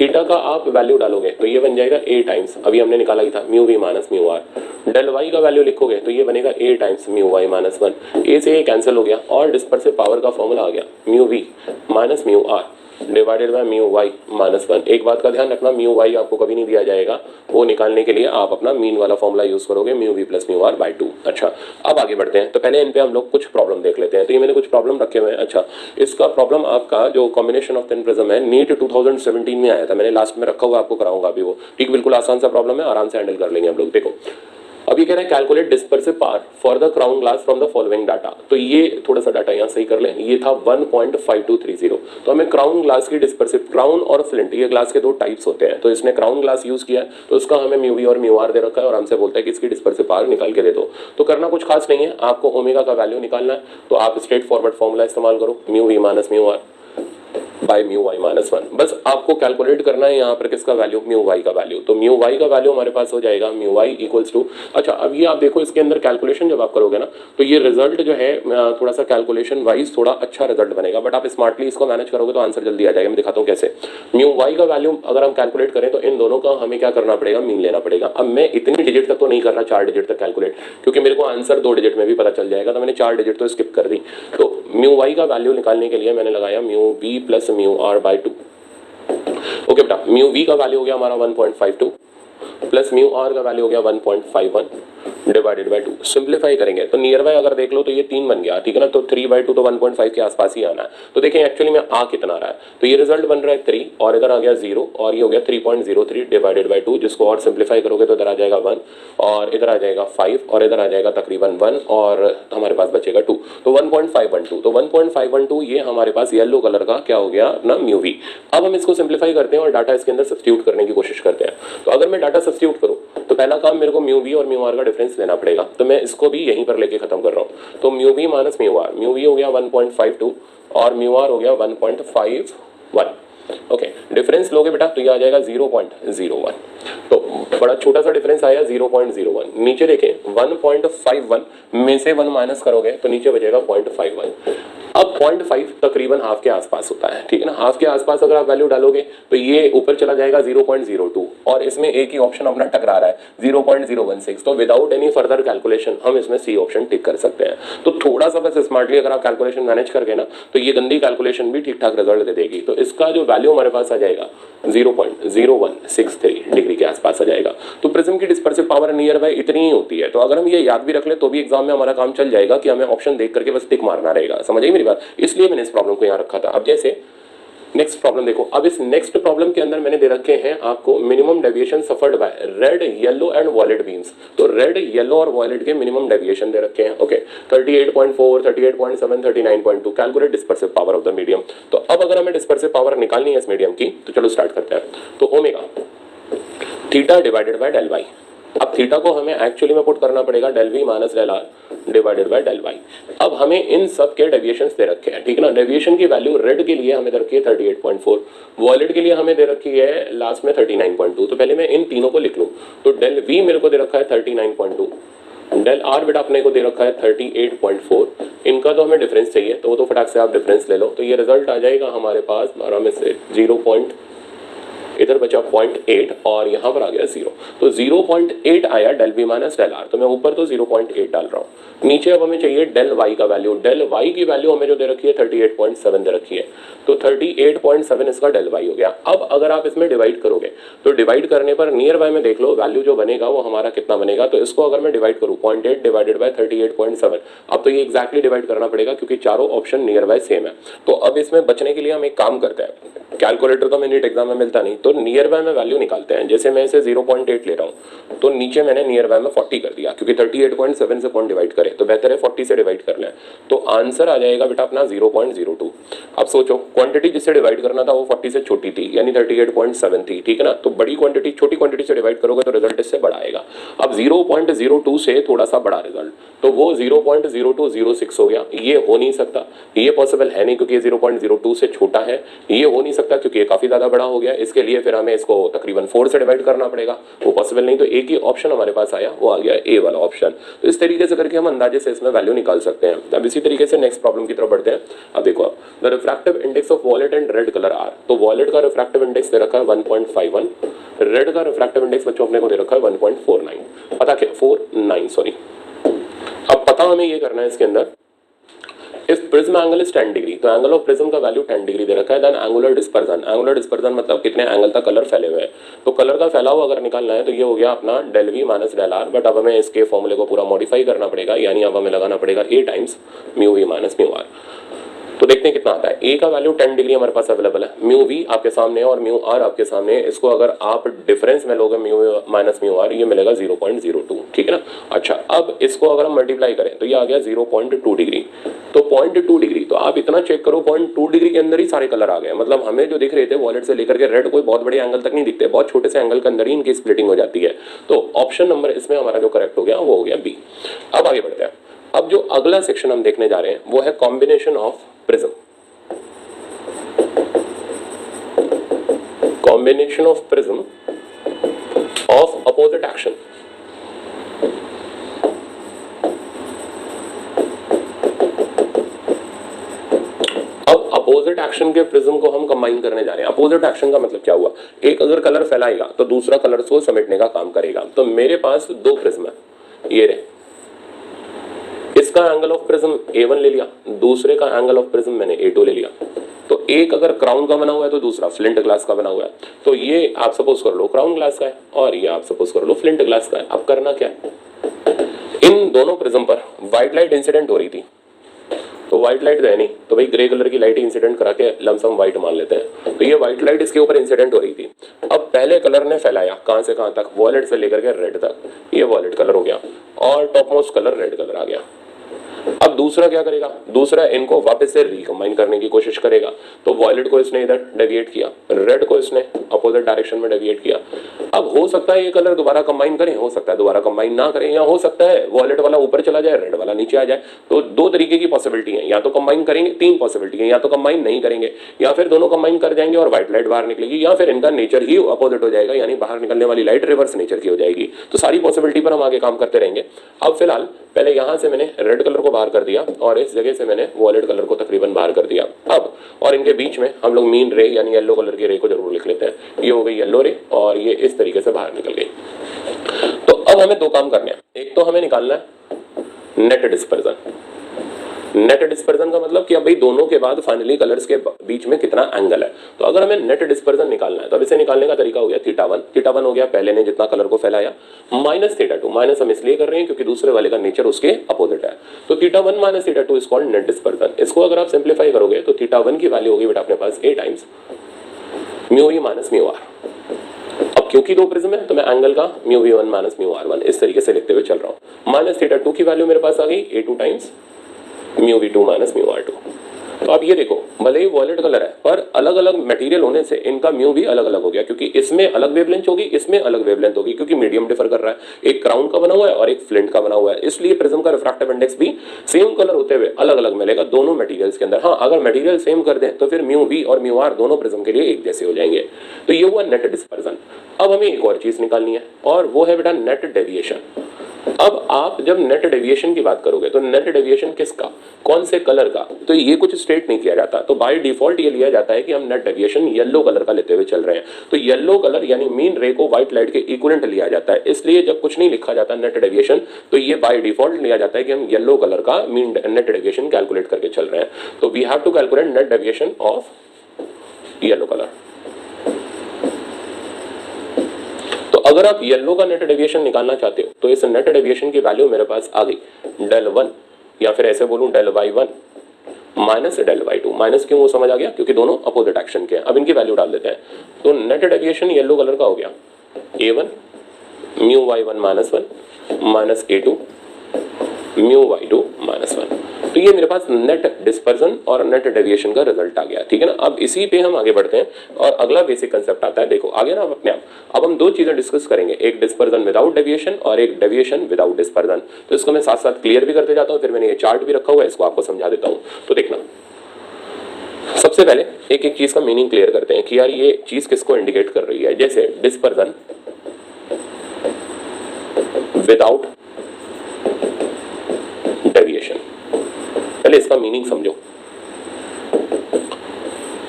Theta का आप वैल्यू डालोगे तो ये बन जाएगा a टाइम्स, अभी हमने निकाला ही था, mu V minus mu R. Del Y का वैल्यू लिखोगे तो ये बनेगा a times mu Y minus 1। A से ये कैंसिल हो गया और डिस्पर्सिव पावर का फॉर्मूला आ गया mu V minus mu R divided by mu Y minus 1। एक बात का ध्यान रखना, म्यू वाई आपको कभी नहीं दिया जाएगा, वो निकालने के लिए आप अपना मीन वाला फॉर्मूला यूज करोगे mu V plus mu R by 2। अच्छा, अब आगे बढ़ते हैं। तो पहले इन पे हम लोग कुछ प्रॉब्लम देख लेते हैं। तो ये मैंने कुछ प्रॉब्लम रखे हुए हैं। अच्छा, इसका प्रॉब्लम आपका जो कॉम्बिनेशन ऑफ थिन प्रिज्म है नीट 2017 में आया था, मैंने लास्ट में रखा हुआ आपको कराऊंगा अभी वो, ठीक, बिल्कुल आसान सा प्रॉब्लम है, आराम से हैंडल कर लेंगे हम लोग। देखो अभी कह रहा है calculate dispersive power for the crown glass from the following data. तो ये थोड़ा सा डाटा यहाँ सही कर लें, ये था 1.5230। तो हमें क्राउन ग्लास की डिस्पर्सिव, क्राउन और फ्लिंट ये ग्लास के दो टाइप्स होते हैं, तो इसने क्राउन ग्लास यूज किया तो उसका हमें म्यू वी और म्यू आर दे रखा है और हमसे बोलता है कि इसकी डिस्पर्सिव पावर निकाल के दे दो। तो करना कुछ खास नहीं है, आपको ओमेगा का वैल्यू निकालना है। तो आप स्ट्रेट फॉरवर्ड फॉर्मूला इस्तेमाल करो, mu V minus mu R by mu Y minus 1। बस आपको कैलकुलेट करना है यहाँ पर किसका वैल्यू, म्यू वाई का वैल्यू। तो म्यू वाई का वैल्यू हमारे पास हो जाएगा म्यू वाई इक्वल्स टू, अच्छा अब ये आप देखो इसके अंदर कैलकुलेशन जब आप करोगे ना तो ये रिजल्ट जो है थोड़ा सा कैलकुलेशन वाइज थोड़ा अच्छा रिजल्ट बनेगा, बट आप स्मार्टली इसको मैनेज करोगे तो आंसर जल्दी आ जाएगा। मैं दिखाता हूँ कैसे। म्यू वाई का वैल्यू अगर हम कैलकुलेट करें तो इन दोनों का हमें क्या करना पड़ेगा, मीन लेना पड़ेगा। अब मैं इतनी डिजिट तक तो नहीं कर रहा, 4 डिजिट तक कैलकुलेट, क्योंकि मेरे को आंसर 2 डिजिट में भी पता चल जाएगा, तो मैंने 4 डिजिट तो स्किप कर दी। तो म्यू वाई का वैल्यू निकालने के लिए मैंने लगाया mu B plus mu R by 2। Okay बेटा, म्यू वी का वैल्यू हो गया हमारा 1.52 प्लस म्यू आर का वैल्यू हो गया 1.51 डिवाइडेड बाय 2। सिंप्लीफाई करेंगे तो नियर बाय अगर देख लो तो ये 3 बन गया, ठीक है ना। तो 3/2 तो 1.5 के आसपास ही आना है। तो देखें एक्चुअली में आ कितना रहा है, तो ये रिजल्ट बन रहा है 3 और इधर आ गया 0 और ये हो गया 3.03 डिवाइडेड बाय 2, जिसको और सिंप्लीफाई करोगे तो इधर आ जाएगा 1 और इधर आ जाएगा 5 और इधर आ जाएगा तकरीबन 1 और हमारे पास बचेगा 2, तो 1.512। तो 1.512 ये हमारे पास येलो कलर का क्या हो गया अपना म्यू वी। अब हम इसको सिंप्लीफाई करते हैं और डाटा इसके अंदर सब्स्टिट्यूट करने की कोशिश करते हैं। तो अगर मैं डाटा सब्स्टिट्यूट करूं तो पहला काम मेरे को म्यू वी और म्यू आर का डिफरेंस लेना पड़ेगा, तो मैं इसको भी यहीं पर लेके खत्म कर रहा हूं। तो mu V minus mu R, mu V हो गया 1.52 और म्यू आर हो गया 1.51। ओके, डिफरेंस लोगे बेटा तो ये आ जाएगा 0.01। तो बड़ा छोटा सा डिफरेंस आया 0.01। नीचे देखें 1.51 में से 1 माइनस करोगे तो नीचे बचेगा 0.51। अब 0.5 तकरीबन हाफ के आसपास होता है, ठीक है ना। हाफ के आसपास अगर आप वैल्यू डालोगे तो ये ऊपर चला जाएगा 0.02 और इसमें एक ही ऑप्शन अपना टकरा रहा है 0.016। तो विदाउट एनी फर्दर कैलकुलेशन हम इसमें सी ऑप्शन टिक कर सकते हैं। तो थोड़ा सा बस स्मार्टली अगर आप कैलकुलेशन मैनेज करके ना तो ये गंदी कैलकुलेशन भी ठीक ठाक रिजल्ट दे देगी। तो इसका जो वैल्यू हमारे पास आ जाएगा 0.0163 डिग्री के आसपास आ जाएगा। तो प्रिज्म की डिस्पर्सिव पावर नियर बाय इतनी ही होती है। तो अगर हम ये याद भी रख ले तो भी एग्जाम में हमारा काम चल जाएगा कि हमें ऑप्शन देख करके बस टिक मारना रहेगा। समझ आई मेरी बात? इसलिए मैंने इस प्रॉब्लम को यहाँ रखा था। अब जैसे नेक्स्ट प्रॉब्लम देखो, अब इस नेक्स्ट प्रॉब्लम के अंदर मैंने दे रखे हैं आपको minimum deviation suffered by red, yellow and violet beams. तो रेड, येलो और वॉयलेट के मिनिमम डेविएशन दे रखे हैं। Okay, 38.4, 38.7, 39.2। Calculate dispersive power of the medium. तो अब अगर हमें डिस्पर्सिव पावर निकालनी है इस मीडियम की तो चलो स्टार्ट करते हैं। तो omega theta divided by del Y. अब थीटा को हमें एक्चुअली में पुट करना पड़ेगा del V minus del R divided by del Y. अब हमें इन सब के डेविएशंस दे रखे हैं, ठीक है ना। डेविएशन की वैल्यू रेड के लिए हमें दे रखी है 38.4, वॉयलेट के लिए हमें दे रखी है लास्ट में 39.2। तो पहले मैं इन तीनों को लिख लूँ। तो डेल वी मेरे को दे रखा है 39.2, डेल आर बेटा अपने को दे रखा है 38.4। इनका तो हमें डिफरेंस चाहिए तो वो तो फटाक से आप डिफरेंस ले लो। तो ये रिजल्ट आ जाएगा हमारे पास 12 में से 0. इधर बचा 0.8 और यहाँ पर आ गया 0। तो 0.8 आया del V minus del R. तो मैं ऊपर तो 0.8 डाल रहा हूँ। नीचे अब हमें चाहिए डेल वाई का वैल्यू। डेल वाई की वैल्यू हमें जो दे रखी है 38.7 दे रखी है। तो 38.7 इसका डेल वाई हो गया। अब अगर आप इसमें डिवाइड करोगे तो डिवाइड करने पर नियर बाय में देख लो वैल्यू जो बनेगा वो हमारा कितना बनेगा। तो इसको अगर मैं डिवाइड करूँ 0.8 डिवाइडेड बाय 38.7, अब तो ये एक्जैक्टली डिवाइड करना पड़ेगा क्योंकि चारों ऑप्शन नियर बाय सेम है। तो अब इसमें बचने के लिए हम एक काम करते हैं, कैलकुलेटर तो हमें नीट एग्जाम में मिलता नहीं, तो नियर बाय में वैल्यू निकालते हैं। जैसे मैं इसे 0.8 ले रहा हूँ तो नीचे मैंने नियर बाय में 40 कर दिया क्योंकि 38.7 से कौन डिवाइड करे, तो बेहतर है 40 से डिवाइड कर लें। तो आंसर आ जाएगा बेटा अपना 0.02। अब सोचो क्वांटिटी जिससे डिवाइड करना था वो 40 से छोटी थी यानी 38.7 थी, ठीक है ना। तो बड़ी क्वांटिटी छोटी क्वांटिटी से डिवाइड करोगे तो रिजल्ट इससे बड़ा आएगा। अब 0.02 से थोड़ा सा बड़ा रिजल्ट तो वो 0.0206 हो गया। ये हो नहीं सकता, ये पॉसिबल है नहीं क्योंकि 0.02 से छोटा है। ये हो नहीं सकता क्योंकि ये काफी ज्यादा बड़ा हो गया। इसके लिए फिर हमें इसको तकरीबन 4 से डिवाइड करना पड़ेगा, वो पॉसिबल नहीं। तो एक ही ऑप्शन हमारे पास आया, वो आ गया ए वाला ऑप्शन। तो इस तरीके से करके हम अंदाजे से इसमें वैल्यू निकाल सकते हैं। अब इसी तरीके से नेक्स्ट प्रॉब्लम की तरफ बढ़ते हैं। अब देखो the refractive index of violet and red colour are. तो वॉयलेट का रिफ्रैक्टिव इंडेक्स दे रखा है 1.51, रेड का रिफ्रैक्टिव इंडेक्स बच्चों अपने को दे रखा है 1.49। पता क्या 49 सॉरी। अब पता हमें ये करना है इसके अंदर if prism angle is 10 degree, तो एंगल ऑफ प्रिज्म का वैल्यू 10 डिग्री दे रखा है। Then angular dispersion, angular dispersion मतलब कितने एंगल तक कलर फैले हुए हैं। तो कलर का फैलाव अगर निकालना है तो ये हो गया अपना del V minus del R. But अब हमें इसके फॉर्मूले को पूरा मॉडिफाई करना पड़ेगा, यानी अब हमें लगाना पड़ेगा A times mu V minus mu R. तो देखते हैं कितना आता है। ए का वैल्यू 10 डिग्री हमारे पास अवेलेबल है, म्यू वी आपके सामने और म्यू आर आपके सामने। इसको अगर आप डिफरेंस में लोगे म्यू माइनस म्यू आर, ये मिलेगा 0.02, ठीक है ना। अच्छा, अब इसको अगर हम मल्टीप्लाई करें तो ये आ गया 0.2 डिग्री। तो 0.2 डिग्री, तो आप इतना चेक करो 0.2 डिग्री के अंदर ही सारे कलर आ गए। मतलब हमें जो दिख रहे थे वॉलेट से लेकर के रेड कोई बहुत बड़े एंगल तक नहीं दिखते, बहुत छोटे से एंगल के अंदर ही इनकी स्प्लिटिंग हो जाती है। तो ऑप्शन नंबर इसमें हमारा जो करेक्ट हो गया वो हो गया बी। अब आगे बढ़ते हैं। अब जो अगला सेक्शन हम देखने जा रहे हैं वो है combination of prism. Combination of prism of opposite action। अब अपोजिट एक्शन के प्रिज्म को हम कंबाइन करने जा रहे हैं। अपोजिट एक्शन का मतलब क्या हुआ, एक अगर कलर फैलाएगा तो दूसरा कलर को समेटने का काम करेगा। तो मेरे पास दो प्रिज्म है, ये रहे। इसका एंगल ऑफ प्रिज्म A1 ले लिया, दूसरे का एंगल ऑफ प्रिज्म मैंने A2 ले लिया। तो एक अगर क्राउन का बना हुआ है तो दूसरा फ्लिंट ग्लास का बना हुआ है। तो ये आप सपोज कर लो क्राउन ग्लास का है और ये आप सपोज कर लो फ्लिंट ग्लास का है। अब करना क्या है, इन दोनों प्रिज्म पर व्हाइट लाइट इंसिडेंट हो रही थी। तो व्हाइट लाइट है नहीं तो भाई ग्रे कलर की लाइट इंसिडेंट करा के लमसम व्हाइट मान लेते हैं। तो ये व्हाइट लाइट इसके ऊपर इंसिडेंट हो रही थी। अब पहले कलर ने फैलाया कहां से कहां तक, वॉयलेट से लेकर के रेड तक। ये वॉयलेट कलर हो गया और top most colour red colour आ गया। अब दूसरा क्या करेगा, दूसरा इनको वापस से रिकंबाइन करने की कोशिश करेगा। तो वॉयलेट को इसने इधर डेविएट किया, रेड को इसने अपोजिट डायरेक्शन में डेविएट किया। अब हो सकता है ये कलर दोबारा कंबाइन करें, हो सकता है दोबारा कंबाइन ना करें, या हो सकता है वॉयलेट वाला ऊपर चला जाए रेड वाला नीचे आ जाए। तो दो तरीके की पॉसिबिलिटी है, या तो कंबाइन करेंगे, तीन पॉसिबिलिटी है, या तो कंबाइन नहीं करेंगे, या फिर दोनों कंबाइन कर जाएंगे और व्हाइट लाइट बाहर निकलेगी, या फिर इनका नेचर ही अपोजिट हो जाएगा, यानी बाहर निकलने वाली लाइट रिवर्स नेचर की हो जाएगी। तो सारी पॉसिबिलिटी पर हम आगे काम करते रहेंगे। अब फिलहाल पहले यहां से मैंने रेड कलर को बाहर कर दिया और इस जगह से मैंने वॉलेट कलर को तकरीबन बाहर कर दिया। अब और इनके बीच में हम लोग मीन रे यानी येलो कलर की रे को जरूर लिख लेते हैं। ये हो गई येलो रे और ये इस तरीके से बाहर निकल गई। तो अब हमें दो काम करने हैं। एक तो हमें निकालना है नेट डिस्पर्जन। नेट डिस्पर्जन का मतलब कि अब भाई दोनों के बाद फाइनली कलर्स के बीच में कितना एंगल है। तो अगर हमें नेट डिस्पर्जन निकालना है तो अब इसे निकालने का तरीका हो गया थीटा वन हो गया पहले ने जितना कलर को फैलाया, माइनस थीटा टू। माइनस हम इसलिए कर रहे हैं क्योंकि दूसरे वाले का नेचर उसके अपोजिट है। तो theta one minus theta two is called net dispersion. इसको अगर आप सिंप्लीफाई करोगे तो थीटा वन की वैल्यू होगी बेटा अपने पास a times mu V minus mu R. अब क्योंकि दो प्रिज्म है तो मैं एंगल का mu V one minus mu R one इस तरीके से लिखते हुए चल रहा हूँ। माइनस थीटा टू की वैल्यू मेरे पास आ गई a two times mu V two minus mu R two. तो अब ये देखो भले ही वॉलेट कलर है पर अलग अलग मटेरियल होने से इनका म्यू भी अलग अलग हो गया, क्योंकि इसमें अलग वेवलेंथ होगी इसमें अलग वेवलेंथ होगी, क्योंकि मीडियम डिफर कर रहा है। एक क्राउन का बना हुआ है और एक फ्लिंट का बना हुआ है, इसलिए प्रिज्म का रिफ्रैक्टिव इंडेक्स भी सेम कलर होते हुए अलग अलग मिलेगा दोनों मटेरियल्स के अंदर। हाँ, अगर मटेरियल सेम कर दें तो फिर म्यू वी और म्यू आर दोनों प्रिज्म के लिए एक जैसे हो जाएंगे। तो ये हुआ नेट डिस्पर्जन। अब हमें एक और चीज निकालनी है और वो है बेटा नेट डेविएशन। अब आप जब नेट डेविएशन की बात करोगे तो नेट डेविएशन किसका, कौन से कलर का, तो ये कुछ स्टेट नहीं किया जाता। तो बाय डिफॉल्ट ये लिया जाता है कि हम नेट डेविएशन येलो कलर का लेते हुए चल रहे हैं। तो येलो कलर यानी मीन रे को व्हाइट लाइट के इक्विवेलेंट लिया जाता है। इसलिए जब कुछ नहीं लिखा जाता नेट डेविएशन तो ये बाय डिफॉल्ट लिया जाता है कि हम येलो कलर का मीन नेट डेविएशन कैलकुलेट करके चल रहे हैं। तो we have to calculate net deviation of yellow colour. अगर आप येलो का नेट डेविएशन निकालना चाहते हो तो इस नेट डेविएशन की वैल्यू मेरे पास आ गई डेल वन, या फिर ऐसे बोलूं del Y one minus del Y two. Minus क्यों, वो समझ आ गया क्योंकि दोनों अपोजिट एक्शन के हैं। अब इनकी वैल्यू डाल देते हैं। तो नेट डेविएशन येलो कलर का हो गया A one mu y one minus A two mu y two minus one. तो ये मेरे पास नेट डिस्पर्जन और नेट डेविएशन का रिजल्ट आ गया, ठीक है ना। अब इसी पे हम आगे बढ़ते हैं और अगला बेसिक कंसेप्ट आता है। देखो आगे ना अपने आप अब हम दो चीजें डिस्कस करेंगे, एक डिस्पर्जन विदाउट डेविएशन और एक डेविएशन विदाउट डिस्पर्जन। तो इसको मैं साथ साथ क्लियर भी करते जाता हूँ, फिर मैंने ये चार्ट भी रखा हुआ है, इसको आपको समझा देता हूँ। तो देखना, सबसे पहले एक एक चीज का मीनिंग क्लियर करते हैं कि यार ये चीज किसको इंडिकेट कर रही है। जैसे डिस्पर्जन विदाउट डेविएशन, पहले इसका मीनिंग समझो।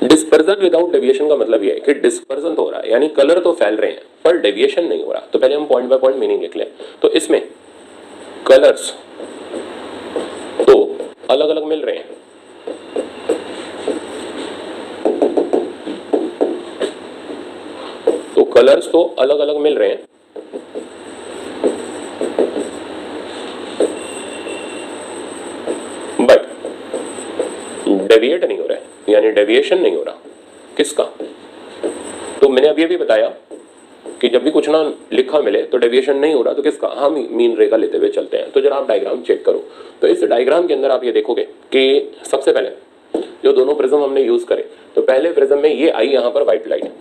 डिस्पर्जन विदाउट डेविएशन का मतलब यह है कि डिस्पर्जन तो हो रहा है यानी कलर तो फैल रहे हैं पर डेविएशन नहीं हो रहा। तो पहले हम पॉइंट बाय पॉइंट मीनिंग लिख लें। तो इसमें कलर्स तो अलग अलग मिल रहे हैं, तो कलर्स तो अलग अलग मिल रहे हैं बट डेविएट नहीं हो रहा है, यानी डेविएशन नहीं हो रहा। किसका, तो मैंने अभी अभी बताया कि जब भी कुछ ना लिखा मिले तो डेविएशन नहीं हो रहा तो किसका, हम मीन रे का लेते हुए चलते हैं। तो जरा आप डायग्राम चेक करो। तो इस डायग्राम के अंदर आप ये देखोगे कि सबसे पहले जो दोनों प्रिज्म हमने यूज करे, तो पहले प्रिज्म में ये आई यहाँ पर व्हाइट लाइट,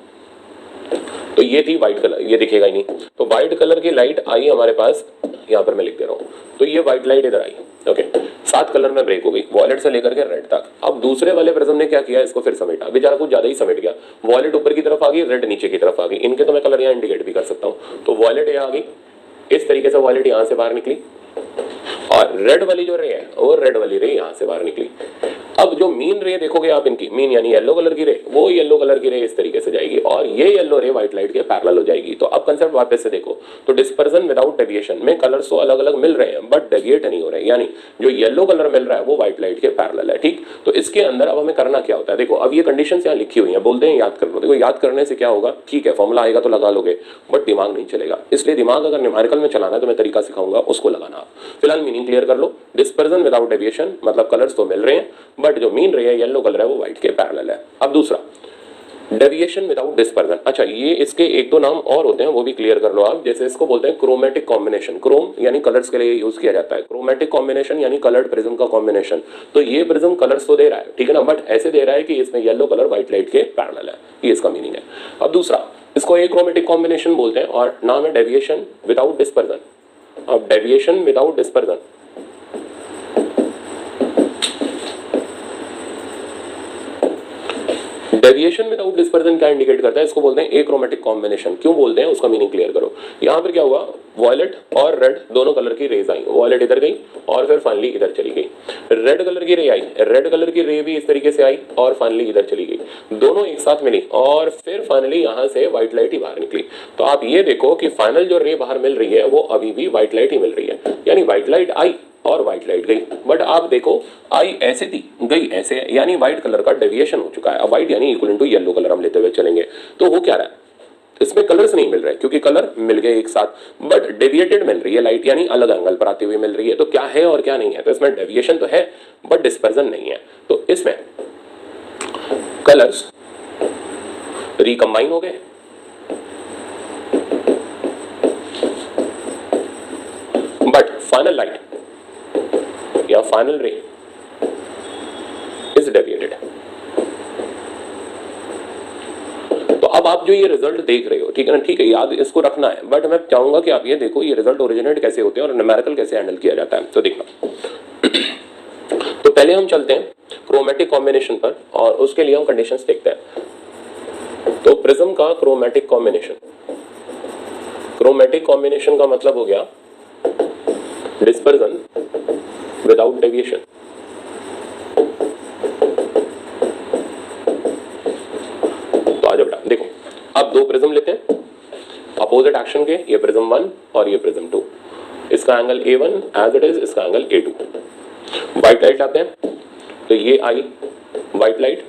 तो ये थी व्हाइट कलर, ये दिखेगा ही नहीं। तो व्हाइट कलर की लाइट आई हमारे पास, यहाँ पर मैं लिख दे रहा हूँ। तो ये व्हाइट लाइट इधर आई, ओके, 7 कलर में ब्रेक हो गई, वॉलेट से लेकर के रेड तक। अब दूसरे वाले प्रिज्म ने क्या किया, इसको फिर समेटा, बेचारा कुछ ज्यादा ही समेट गया। वॉलेट ऊपर की तरफ आ गई, रेड नीचे की तरफ आ गई। इनके तो मैं कलर यहाँ इंडिकेट भी कर सकता हूँ। तो वॉलेट यहाँ आ गई, इस तरीके से वॉलेट यहाँ से बाहर निकली और रेड वाली जो रे है वो रेड वाली रे यहाँ से बाहर निकली। अब जो मीन रे देखोगे आप, इनकी मीन यानी येलो कलर की रे, वो येलो कलर की रे इस तरीके से जाएगी और ये येलो रे व्हाइट लाइट के पैरेलल हो जाएगी। तो अब कंसेप्ट वापस से देखो, तो डिस्पर्जन विदाउट डेविएशन में कलर्स तो अलग अलग मिल रहे हैं बट डेविएट नहीं हो रहे, यानी जो येलो कलर मिल रहा है वो व्हाइट लाइट के पैरेलल है, ठीक। तो इसके अंदर अब हमें करना क्या होता है, देखो अब ये कंडीशन यहाँ लिखी हुई है, बोलते हैं याद कर लो। देखो याद करने से क्या होगा, ठीक है फॉर्मूला आएगा तो लगा लोगे बट दिमाग नहीं चलेगा। इसलिए दिमाग अगर न्यूमेरिकल में चलाना है तो मैं तरीका सिखाऊंगा, उसको लगाना। फिलहाल मीनिंग क्लियर कर लो। डिस्पर्जन विदाउट डेविएशन मतलब कलर्स तो मिल रहे हैं बट जो मीन रे है येलो कलर है वो व्हाइट के पैरेलल है। अब दूसरा डेविएशन विदाउट डिस्पर्जन, अच्छा ये इसके एक दो नाम और होते हैं वो भी क्लियर कर लो आप। जैसे इसको बोलते हैं क्रोमेटिक कॉम्बिनेशन, क्रोम यानी कलर्स के लिए यूज किया जाता है, क्रोमेटिक कॉम्बिनेशन यानी कलर्ड प्रिज्म का कॉम्बिनेशन। तो ये प्रिज्म कलर्स तो दे रहा है, ठीक है ना, बट ऐसे दे रहा है कि इसमें येलो कलर व्हाइट लाइट के पैरेलल है, ये इसका मीनिंग है। अब दूसरा, इसको एक्रोमेटिक कॉम्बिनेशन बोलते हैं और नाम है डेविएशन विदाउट डिस्पर्जन। अब deviation without dispersion, deviation without dispersion क्या इंडिकेट करता है, इसको बोलते हैं एक्रोमेटिक कॉम्बिनेशन। क्यों बोलते हैं उसका मीनिंग क्लियर करो। यहां पर क्या हुआ, वॉयलेट और रेड दोनों कलर की रेज आई, वॉयलेट इधर गई और फिर फाइनली इधर चली गई, रेड कलर की रे आई, रेड कलर की रे भी इस तरीके से आई और फाइनली इधर चली गई, दोनों एक साथ मिली और फिर फाइनली यहां से व्हाइट लाइट ही बाहर निकली। तो आप ये देखो कि फाइनल जो रे बाहर मिल रही है वो अभी भी व्हाइट लाइट ही मिल रही है, यानी व्हाइट लाइट आई और व्हाइट लाइट गई। बट आप देखो आई ऐसे थी गई ऐसे, यानी व्हाइट कलर का डेविएशन हो चुका है। अब व्हाइट यानी इक्वल टू येलो कलर हम लेते हुए चलेंगे, तो हो क्या रहा है, इसमें कलर्स नहीं मिल रहे क्योंकि कलर मिल गए एक साथ, बट डेविएटेड मिल रही है लाइट, यानी अलग एंगल पर आती हुई मिल रही है। तो क्या है और क्या नहीं है, तो इसमें डेविएशन तो है बट डिस्पर्जन नहीं है। तो इसमें कलर्स रिकंबाइन हो गए, बट फाइनल लाइट या फाइनल रे इज डेविएटेड। तो अब आप जो ये रिजल्ट देख रहे हो, ठीक है ना, ठीक है, याद इसको रखना है, बट मैं चाहूंगा कि आप ये देखो ये रिजल्ट ओरिजिनेट कैसे होते हैं और न्यूमेरिकल कैसे हैंडल किया जाता है। तो देखना तो पहले हम चलते हैं क्रोमेटिक कॉम्बिनेशन पर और उसके लिए हम कंडीशंस देखते हैं। तो प्रिज्म का क्रोमेटिक कॉम्बिनेशन, क्रोमेटिक कॉम्बिनेशन का मतलब हो गया डिस्पर्जन विदाउट डेविएशन। तो आज बेटा देखो, अब दो प्रिज्म लेते हैं अपोजिट एक्शन के, ये प्रिज्म 1 और ये प्रिज्म 2, इसका angle A1 as it is, इसका एंगल A2। व्हाइट लाइट लाते हैं, तो ये आई व्हाइट लाइट,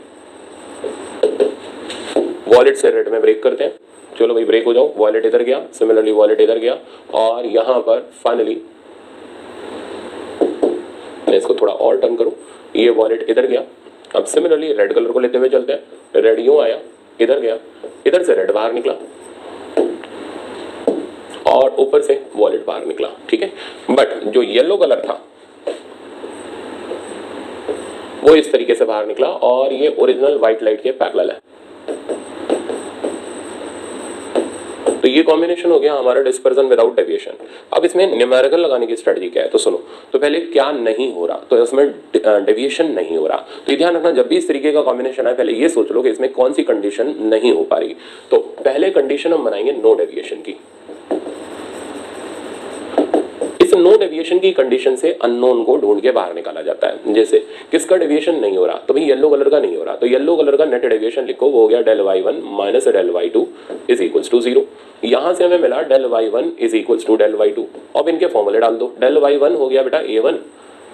वॉलेट से रेड में ब्रेक करते हैं, चलो भाई ब्रेक हो जाओ, वॉलेट इधर गया, सिमिलरली वॉलेट इधर गया और यहां पर फाइनली मैं इसको थोड़ा और टर्न करूं, ये वॉलेट इधर गया। अब सिमिलरली रेड कलर को लेते हुए चलते हैं, रेड यूं आया इधर गया, इधर से रेड बाहर निकला और ऊपर से वॉलेट बाहर निकला, ठीक है। बट जो येलो कलर था वो इस तरीके से बाहर निकला और ये ओरिजिनल व्हाइट लाइट के पैरेलल है। तो ये कॉम्बिनेशन हो गया हमारा डिस्पर्जन विदाउट डेविएशन। अब इसमें न्यूमेरिकल लगाने की स्ट्रेटजी क्या है, तो सुनो, तो पहले क्या नहीं हो रहा, तो इसमें डेविएशन नहीं हो रहा। तो ये ध्यान रखना, जब भी इस तरीके का कॉम्बिनेशन है पहले ये सोच लो कि इसमें कौन सी कंडीशन नहीं हो पा रही। तो पहले कंडीशन हम बनाएंगे नो डेविएशन की। इस नो डेविएशन की कंडीशन से अननोन को ढूंढ के बाहर निकाला जाता है। जैसे किसका डेविएशन नहीं हो रहा, तो भाई येलो कलर का नहीं हो रहा, तो येलो कलर का नेट डेविएशन लिखो, वो हो गया del y1 minus del y2 is equals to 0। यहां से हमें मिला del y1 is equals to del y2। अब इनके फॉर्मूले डाल दो, del y1 हो गया बेटा a1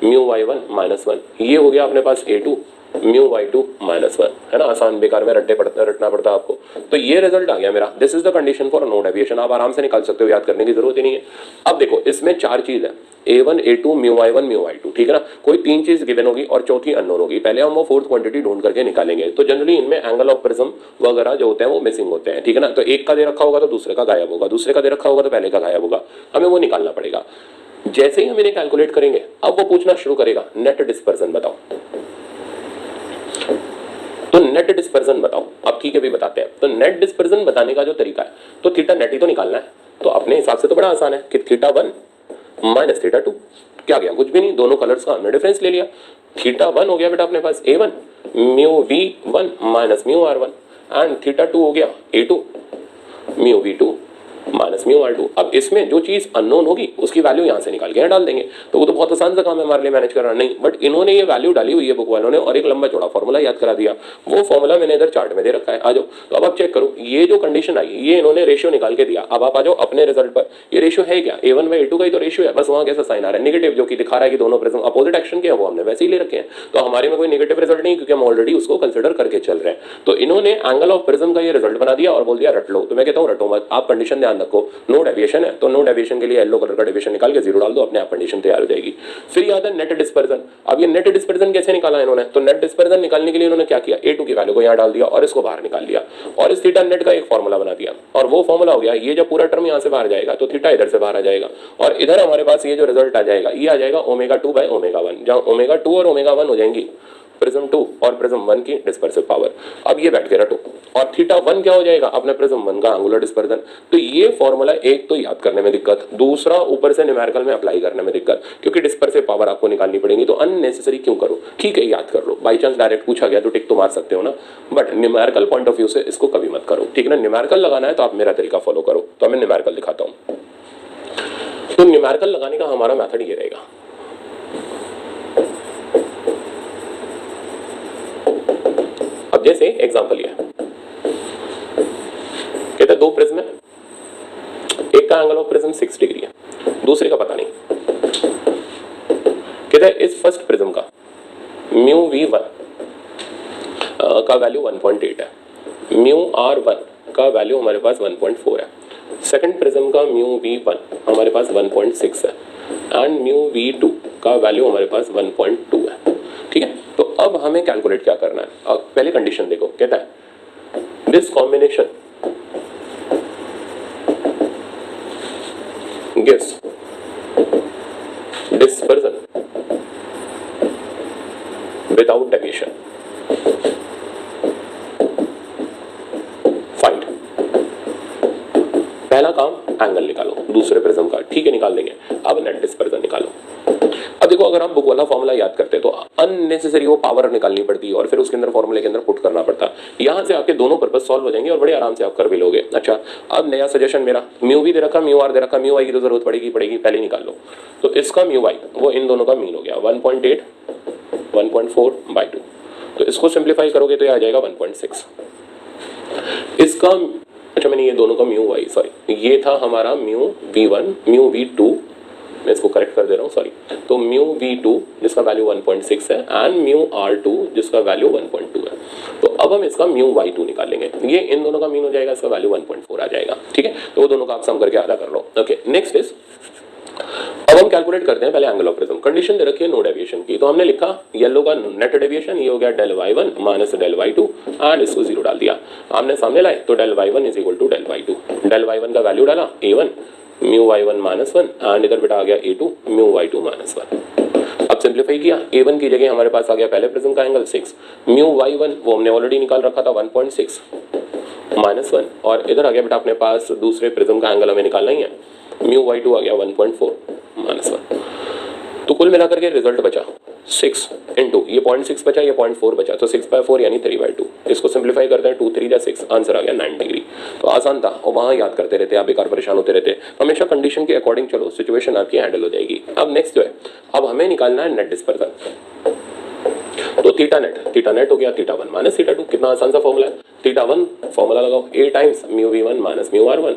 म्यू y1 माइनस 1, ये हो गया अपने पास a2 म्यू y2 माइनस 1, है ना, आसान, बेकार में रटना पड़ता आपको। तो ये रिजल्ट आ गया मेरा, this is the condition for no deviation. आप आराम से निकाल सकते हो, याद करने की जरूरत ही नहीं है। अब देखो इसमें चार चीज है, a1 a2 mu y1 mu y2, ठीक है ना, कोई तीन चीज गिवन होगी और चौथी अननोन होगी। पहले हम वो फोर्थ क्वांटिटी ढूंढ करके निकालेंगे। तो जनरली इनमें एंगल ऑफ प्रिज्म वगैरह जो होते हैं वो मिसिंग होते हैं, ठीक है ना। तो एक का दे रखा होगा तो दूसरे का गायब होगा, दूसरे का दे रखा होगा तो पहले का गायब होगा, हमें वो निकालना पड़ेगा। जैसे ही हम इन्हें कैलकुलेट करेंगे अब वो पूछना शुरू करेगा नेट डिस्पर्जन बताओ, तो नेट डिस्पर्जन बताओ। अब ठीक है भी बताते हैं। तो नेट डिस्पर्जन बताने का जो तरीका है, तो थीटा नेट ही तो निकालना है, तो अपने हिसाब से तो बड़ा आसान है कि थीटा 1 माइनस थीटा 2, क्या गया, कुछ भी नहीं, दोनों कलर्स का हमने डिफरेंस ले लिया। थीटा 1 हो गया बेटा अपने पास a1 mu v1 minus mu r1 and theta 2 हो गया a2 mu v2 minus mu r2। अब इसमें जो चीज अननोन होगी उसकी वैल्यू यहां से निकाल के डाल देंगे, तो वो तो बहुत आसान सा काम है हमारे लिए मैनेज करना। नहीं, बट इन्होंने ये वैल्यू डाली हुई है बुक वालों ने और एक लंबा चौड़ा फॉर्मूला याद करा दिया, वो फॉर्मूला मैंने इधर चार्ट में दे रखा है, आ जाओ। तो अब आप चेक करो, ये जो कंडीशन आई ये इन्होंने रेशियो निकाल के दिया। अब आप आ जाओ अपने रिजल्ट पर, ये रेशियो है क्या, a1 बाई a2 का ही तो रेशियो है, बस वहां कैसा साइन आ रहा है नेगेटिव, जो कि दिखा रहा है कि दोनों प्रिज्म अपोजिट एक्शन के हैं, वो हमने वैसे ही ले रखे हैं। तो हमारे में कोई नेगेटिव रिजल्ट नहीं, क्योंकि हम ऑलरेडी उसको कंसिडर करके चल रहे हैं। तो इन्होंने एंगल ऑफ प्रिज्म का ये रिजल्ट बना दिया और बोल दिया रट लो। तो मैं कहता हूँ रटो मत, आप कंडीशन ध्यान रखो, नो डेविएशन है तो नो डेविएशन के लिए येलो कलर का डेविएशन निकाल के 0 डाल दो, अपने आप कंडीशन तैयार हो जाएगी। फिर याद है नेट डिस्पर्जन। अब ये नेट डिस्पर्जन कैसे निकाला इन्होंने, तो नेट डिस्पर्जन निकालने के लिए इन्होंने क्या किया, a2 की वैल्यू को यहाँ डाल दिया और इसको बाहर निकाल लिया और इस थीटा नेट का एक फॉर्मूला बना दिया, और वो फॉर्मूला हो गया, ये जब पूरा टर्म यहाँ से बाहर जाएगा तो थीटा इधर से बाहर आ जाएगा और इधर हमारे पास ये जो रिजल्ट आ जाएगा ये आ जाएगा ω2 बाय ω1, जहाँ ω2 और ω1 हो जाएंगी प्रिज्म 2 और प्रिज्म 1 की डिस्पर्सिव पावर। अब ये बैठ के रटो, और थीटा 1 क्या हो जाएगा, अपने प्रिज्म 1 का एंगुलर डिस्पर्जन। तो ये फॉर्मूला एक तो याद करने में दिक्कत, दूसरा ऊपर से न्यूमेरिकल में अप्लाई करने में दिक्कत, क्योंकि डिस्पर्सिव पावर आपको निकालनी पड़ेगी। तो अननेसेसरी क्यों करो, ठीक है याद कर लो, बाई चांस डायरेक्ट पूछा गया तो टिक तो मार सकते हो ना, but numerical point of view से इसको कभी मत करो, ठीक है ना। न्यूमेरिकल लगाना है तो आप मेरा तरीका फॉलो करो। तो मैं न्यूमेरिकल दिखाता हूँ। तो न्यूमेरिकल लगाने का हमारा मेथड ये रहेगा, अब जैसे एग्जांपल ये कहते हैं दो प्रिज्म है, एक का एंगल ऑफ प्रिज्म 6 डिग्री है, दूसरे का पता नहीं। कहते हैं इस फर्स्ट प्रिज्म का म्यू v1 का वैल्यू 1.8 है, म्यू r1 का वैल्यू हमारे पास 1.4 है, सेकंड प्रिज्म का म्यू v1 हमारे पास 1.6 है एंड म्यू v2 का वैल्यू हमारे पास 1.2 है। ठीक है, तो अब हमें कैलकुलेट क्या करना है। अब पहले कंडीशन देखो, कहता है this combination gives dispersion without deviation. Find. पहला काम एंगल निकालो दूसरे प्रिज्म का, ठीक है निकाल देंगे। अब नेट डिस्पर्जन निकालो। अब देखो अगर हम बुक वाला फॉर्मूला याद करते तो अननेसेसरी वो पावर निकालनी पड़ती है और फिर उसके अंदर फॉर्मूले के अंदर पुट करना पड़ता। यहाँ से आपके दोनों पर्पस सॉल्व हो जाएंगे और बड़े आराम से आप कर भी लोगे। अच्छा, अब नया सजेशन मेरा, म्यू भी दे रखा, म्यू आर दे रखा, म्यू आई की तो जरूरत पड़ेगी पहले निकाल लो। तो इसका म्यू आई वो इन दोनों का मीन हो गया 1.8 1.4/2। तो इसको सिंप्लीफाई करोगे तो ये आ जाएगा 1.6। इसका अच्छा मैंने ये दोनों का म्यू वाई सॉरी ये था हमारा म्यू v1 म्यू v2, मैं इसको करेक्ट कर दे रहा हूँ सॉरी। तो म्यू v2 जिसका वैल्यू 1.6 है एंड म्यू r2 जिसका वैल्यू 1.2 है। तो अब हम इसका म्यू y2 निकालेंगे, ये इन दोनों का मीन हो जाएगा, इसका वैल्यू 1.4 आ जाएगा। ठीक है, तो वो दोनों का आप सम करके आधा कर लो। ओके, नेक्स्ट इज अब हम कैलकुलेट करते हैं पहले एंगल ऑफ प्रिज्म। कंडीशन दे रखी है नो डेविएशन की, तो हमने लिखा येलो का नेट डेविएशन ये हो गया del y1 minus del y2 and इसको 0 डाल दिया, आमने सामने लाए तो del y1 is equal to del y2। del y1 का वैल्यू डाला a1 mu y1 minus 1 and इधर बेटा आ गया a2 म्यू y2 माइनस 1। अब सिंप्लीफाई किया, a1 की जगह हमारे पास आ गया पहले प्रिज्म का एंगल 6, म्यू y1 वो हमने ऑलरेडी निकाल रखा था 1.6 माइनस 1 और इधर आ गया बेटा अपने पास दूसरे प्रिज्म का एंगल हमें निकालना ही है, म्यू y2 आ गया 1.4 माइनस 1। तो कुल मिलाकर के रिजल्ट बचा 6 इंटू ये 0.6 बचा, ये 0.4 बचा, तो 6/4 यानी 3/2। इसको सिंप्लीफाई करते हैं 2 3 जा 6, आंसर आ गया 9 डिग्री। तो आसान था और वहाँ याद करते रहते आप, बेकार परेशान होते रहते। हमेशा कंडीशन के अकॉर्डिंग चलो, सिचुएशन आपकी हैंडल हो जाएगी। अब नेक्स्ट जो है, अब हमें निकालना है नेट डिस्पर्जन। तो थीटा नेट हो गया θ1 माइनस θ2, कितना आसान सा फॉर्मूला है। θ1 फॉर्मूला लगाओ a times mu v1 minus mu r1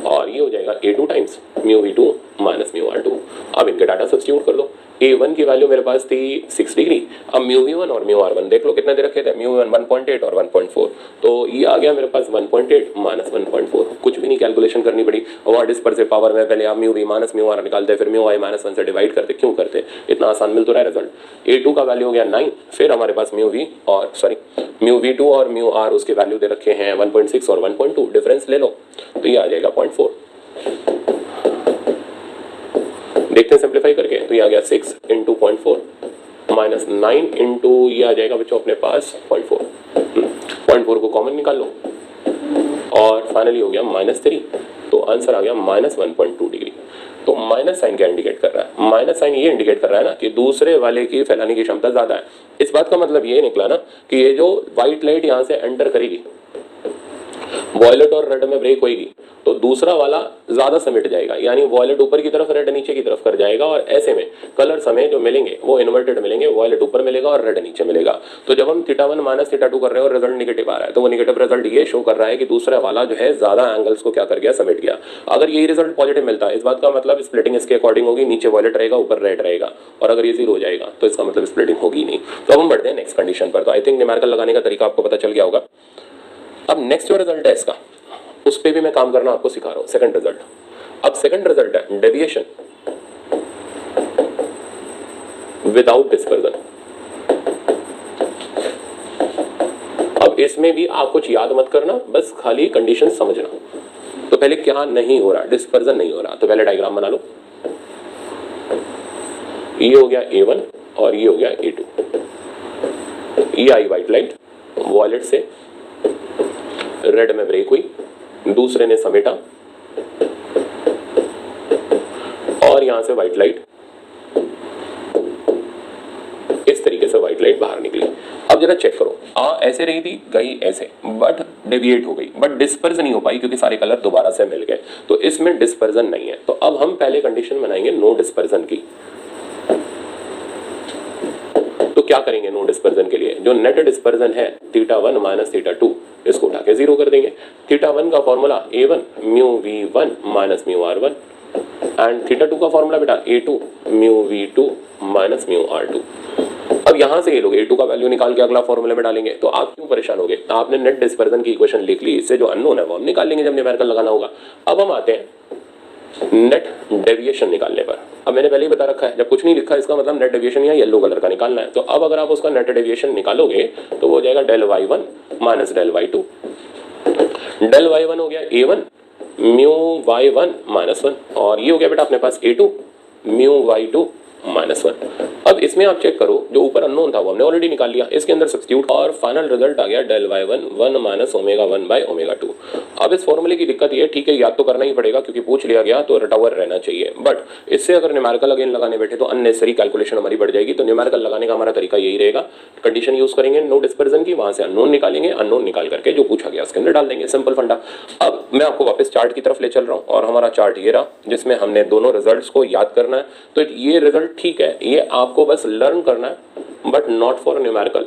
और ये हो जाएगा a2 times mu v2 minus mu r2। अब इनके डाटा सब्स्टिट्यूट कर लो, a1 की वैल्यू मेरे पास थी 6 डिग्री, अब म्यू v1 और म्यू r1 देख लो कितने दे रखे थे, म्यू v1 1.8 और 1.4, तो ये आ गया मेरे पास 1.8 माइनस 1.4। कुछ भी नहीं कैलकुलेशन करनी पड़ी, और डिस्पर्सिव पावर में पहले आप mu v minus mu r निकालते, फिर म्यू i माइनस 1 से डिवाइड करते, क्यों करते, इतना आसान मिल तो रहा है रिजल्ट। a2 का वैल्यू हो गया 9, फिर हमारे पास म्यू v2 और म्यू r उसके वैल्यू दे रखे हैं 1.6 और 1.2, डिफरेंस ले लो तो ये आ जाएगा 0.4। देखते हैं सिंप्लीफाई करके, तो ये आ गया 6 इंटू 0.4 माइनस 9 इंटू ये आ जाएगा बच्चों अपने पास 0.4। 0.4 को कॉमन निकाल लो और फाइनली हो गया -3, तो आंसर आ गया -1.2 डिग्री। तो माइनस साइन क्या इंडिकेट कर रहा है, माइनस साइन ये इंडिकेट कर रहा है ना कि दूसरे वाले की फैलाने की क्षमता ज्यादा है। इस बात का मतलब ये निकला ना कि ये जो व्हाइट लाइट यहाँ से एंटर करेगी, वॉयलेट और रेड में ब्रेक होगी, तो दूसरा वाला ज्यादा समेट जाएगा, यानी वॉयलेट ऊपर की तरफ रेड नीचे की तरफ कर जाएगा, और ऐसे में कलर्स हमें जो मिलेंगे वो इन्वर्टेड मिलेंगे, वॉयलेट ऊपर मिलेगा और रेड नीचे मिलेगा। तो जब हम θ1 माइनस θ2 कर रहे हैं और रिजल्ट निगेटिव आ रहा है, तो वो निगेटिव रिजल्ट ये शो कर रहा है कि दूसरा वाला जो है ज्यादा एंगल्स को क्या कर गया, समेट गया। अगर यही रिजल्ट पॉजिटिव मिलता है, इस बात का मतलब स्प्लिटिंग इसके अकॉर्डिंग होगी, नीचे वॉयलेट रहेगा ऊपर रेड रहेगा, और अगर ये 0 हो जाएगा तो इसका मतलब स्प्लिटिंग होगी नहीं। तो अब हम बढ़ते हैं नेक्स्ट कंडीशन पर। तो आई थिंक न्यूमेरिकल लगाने का तरीका आपको पता चल गया होगा। अब नेक्स्ट जो रिजल्ट है इसका, उस पे भी मैं काम करना आपको सिखा रहा हूं। सेकंड रिजल्ट, अब सेकंड रिजल्ट है डेविएशन विदाउट डिस्पर्जन। अब इसमें भी आप कुछ याद मत करना, बस खाली कंडीशन समझना। तो पहले क्या नहीं हो रहा, डिस्पर्जन नहीं हो रहा, तो पहले डायग्राम बना लो। ये हो गया A1 और ये हो गया A2। ये आई व्हाइट लाइट, वॉयलेट से रेड में ब्रेक हुई, दूसरे ने समेटा और यहां से व्हाइट लाइट, इस तरीके से व्हाइट लाइट बाहर निकली। अब जरा चेक करो, ऐसे रही थी, गई ऐसे, बट डेविएट हो गई, बट डिस्पर्जन नहीं हो पाई क्योंकि सारे कलर दोबारा से मिल गए, तो इसमें डिस्पर्जन नहीं है। तो अब हम पहले कंडीशन बनाएंगे नो डिस्पर्जन की। तो क्या करेंगे नो डिस्पर्जन के लिए, जो नेट डिस्पर्जन है θ1 माइनस θ2 इसको उठा के 0 कर देंगे। θ1 का formula A1 mu V1 minus mu R1 and θ2 का फॉर्मूला बेटा A2 mu V2 minus mu R2। अब यहां से ये लोग A2 का वैल्यू निकाल के अगला फॉर्मूले में डालेंगे, तो आप क्यों परेशान होगे, आपने नेट डिस्पर्जन की इक्वेशन लिख ली, इससे जो अननोन है वो हम निकाल लेंगे जब न्यूमेरिकल लगाना होगा। अब हम आते हैं नेट डेविएशन निकालने पर। अब मैंने पहले ही बता रखा है जब कुछ नहीं लिखा इसका मतलब नेट डेविएशन या येलो कलर का निकालना है। तो अब अगर आप उसका नेट डेविएशन निकालोगे तो वो हो जाएगा del y1 minus del y2। Del y1 हो गया A1 म्यू y1 माइनस 1 और ये हो गया बेटा अपने पास A2 म्यू y2 माइनस 1। अब इसमें आप चेक करो जो ऊपर अननोन था वो हमने ऑलरेडी निकाल लिया, इसके अंदर सब्स्टिट्यूट और फाइनल रिजल्ट आ गया del y1 1 minus omega 1 by omega 2। अब इस फॉर्मूले की दिक्कत ये ठीक है, याद तो करना ही पड़ेगा क्योंकि पूछ लिया गया तो रटावर रहना चाहिए, बट इससे अगर न्यूमेरिकल अगेन लगाने बैठे तो अननेसेसरी कैलकुलेशन हमारी बढ़ जाएगी। तो न्यूमेरिकल लगाने का हमारा तरीका यही रहेगा, कंडीशन यूज करेंगे नो डिस्पर्जन की, वहां से अननोन निकालेंगे, अननोन निकाल करके जो पूछा गया उसके अंदर डाल देंगे, सिंपल फंडा। अब मैं आपको वापस चार्ट की तरफ ले चल रहा हूँ और हमारा चार्ट ये रहा जिसमें हमने दोनों रिजल्ट्स को याद करना है। तो ये रिजल्ट ठीक है, ये आपको बस लर्न करना है बट नॉट फॉर न्यूमेरिकल।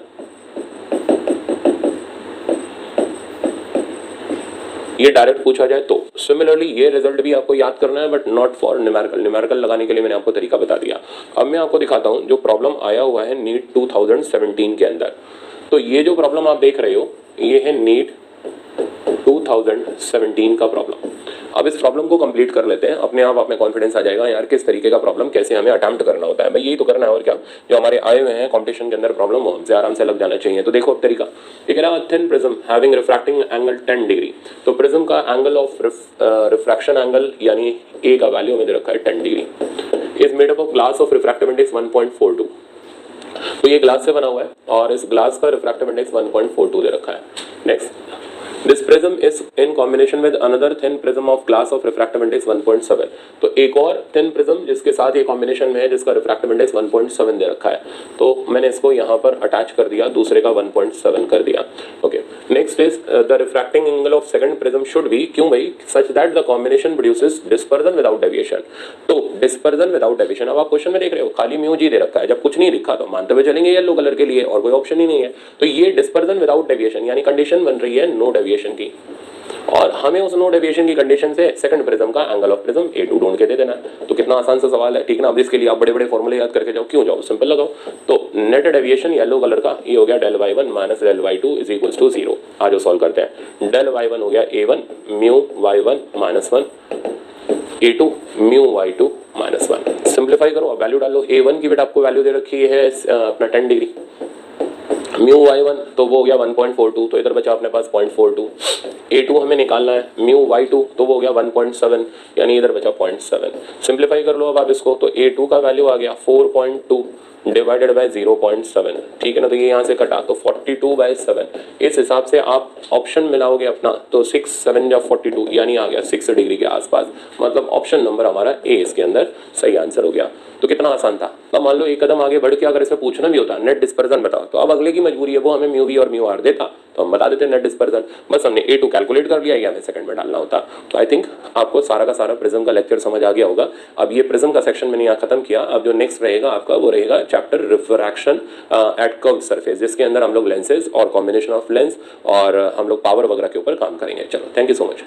ये डायरेक्ट पूछा जाए तो सिमिलरली ये रिजल्ट भी आपको याद करना है but not for numerical. Numerical लगाने के लिए मैंने आपको तरीका बता दिया। अब मैं आपको दिखाता हूं जो प्रॉब्लम आया हुआ है नीट 2017 के अंदर। तो ये जो प्रॉब्लम आप देख रहे हो ये है नीट 2017 का प्रॉब्लम। अब इस प्रॉब्लम को कंप्लीट कर लेते हैं, अपने आप में कॉन्फिडेंस आ जाएगा यार किस तरीके का प्रॉब्लम कैसे हमें अटेम्प्ट करना होता है। भाई यही तो करना है और क्या, जो हमारे आए हुए हैं कंपटीशन के अंदर प्रॉब्लम वो हमसे आराम से लग जाना चाहिए। तो देखो अब तरीका, ये कह रहा है thin prism having refracting angle 10 degree. तो प्रिज्म का एंगल ऑफ रिफ्रैक्शन एंगल यानी ए का वैल्यू हमें दे रखा है 10 degree, is made up of glass of refractive index 1.42। तो ये ग्लास से बना हुआ है और इस ग्लास का रिफ्रैक्टिव इंडेक्स 1.42 दे रखा है। Next, this prism is in combination with another thin prism of glass of refractive index 1.7। तो एक और थिन प्रिज्म जिसके साथ ये कॉम्बिनेशन में है जिसका रिफ्रैक्टिव इंडेक्स 1.7 दे रखा है, तो मैंने इसको यहाँ पर अटैच कर दिया, दूसरे का 1.7 कर दिया। Okay, next is the refracting angle of second prism should be, क्यों भाई, such that the combination produces dispersion without deviation. तो डिस्पर्जन विदाउट डेविएशन, अब आप क्वेश्चन में देख रहे हो खाली म्यू जी दे रखा है, जब कुछ नहीं लिखा तो मानते हुए चलेंगे येलो कलर के लिए और कोई ऑप्शन ही नहीं है। तो ये डिस्पर्जन विदाउट डेविएशन यानी कंडीशन बन रही है नो डेविएशन की, और हमें उस नो डेविएशन की कंडीशन से सेकंड प्रिज्म का एंगल ऑफ प्रिज्म A2 ढूंढ के दे देना है। तो कितना आसान सा सवाल है, ठीक ना। अब इसके लिए आप बड़े बड़े फॉर्मूले याद करके जाओ, क्यों जाओ, सिंपल लगाओ। तो नेट डेविएशन येलो कलर का ये हो गया del y1 minus del y2 is equals to 0। आज सॉल्व करते हैं। डेल y1 हो गया A1 mu y1 minus 1 A2 mu y2 minus 1। Simplify करो, अब वैल्यू डालो। A1 की बेटा आपको वैल्यू दे रखी है अपना 10 डिग्री, म्यू y1 तो वो हो गया 1.42, तो इधर बचा अपने पास 0.42। A2 हमें निकालना है, म्यू y2 तो वो हो गया 1.7 यानी इधर बचा 0.7। सिंप्लीफाई कर लो अब आप इसको, तो A2 का वैल्यू आ गया 4.2 डिवाइडेड बाय 0.7, ठीक है ना। तो ये यहाँ से कटा तो 42/7, इस हिसाब से आप ऑप्शन मिलाओगे अपना तो 6 7 या 42 यानी आ गया 6 डिग्री के आसपास। मतलब ऑप्शन नंबर हमारा ए इसके अंदर सही आंसर हो गया। तो कितना आसान था। अब मान लो एक कदम आगे बढ़ के अगर इसे पूछना भी होता नेट डिस्पर्जन बताओ, तो अब अगले की मजबूरी है वो हमें म्यू वी और म्यू आर देता तो हम बता देते नेट डिस्पर्जन। बस हमने A2 कैलकुलेट कर लिया या हमें सेकंड में डालना होता। तो आई थिंक आपको सारा का सारा प्रिज्म का लेक्चर समझ आ गया होगा। अब ये प्रिज्म का सेक्शन मैंने यहाँ खत्म किया। अब जो नेक्स्ट रहेगा आपका वो रहेगा chapter refraction at curve surface, जिसके अंदर हम लोग लेंसेज और कॉम्बिनेशन ऑफ लेंस और हम लोग पावर वगैरह के ऊपर काम करेंगे। चलो, थैंक यू सो मच।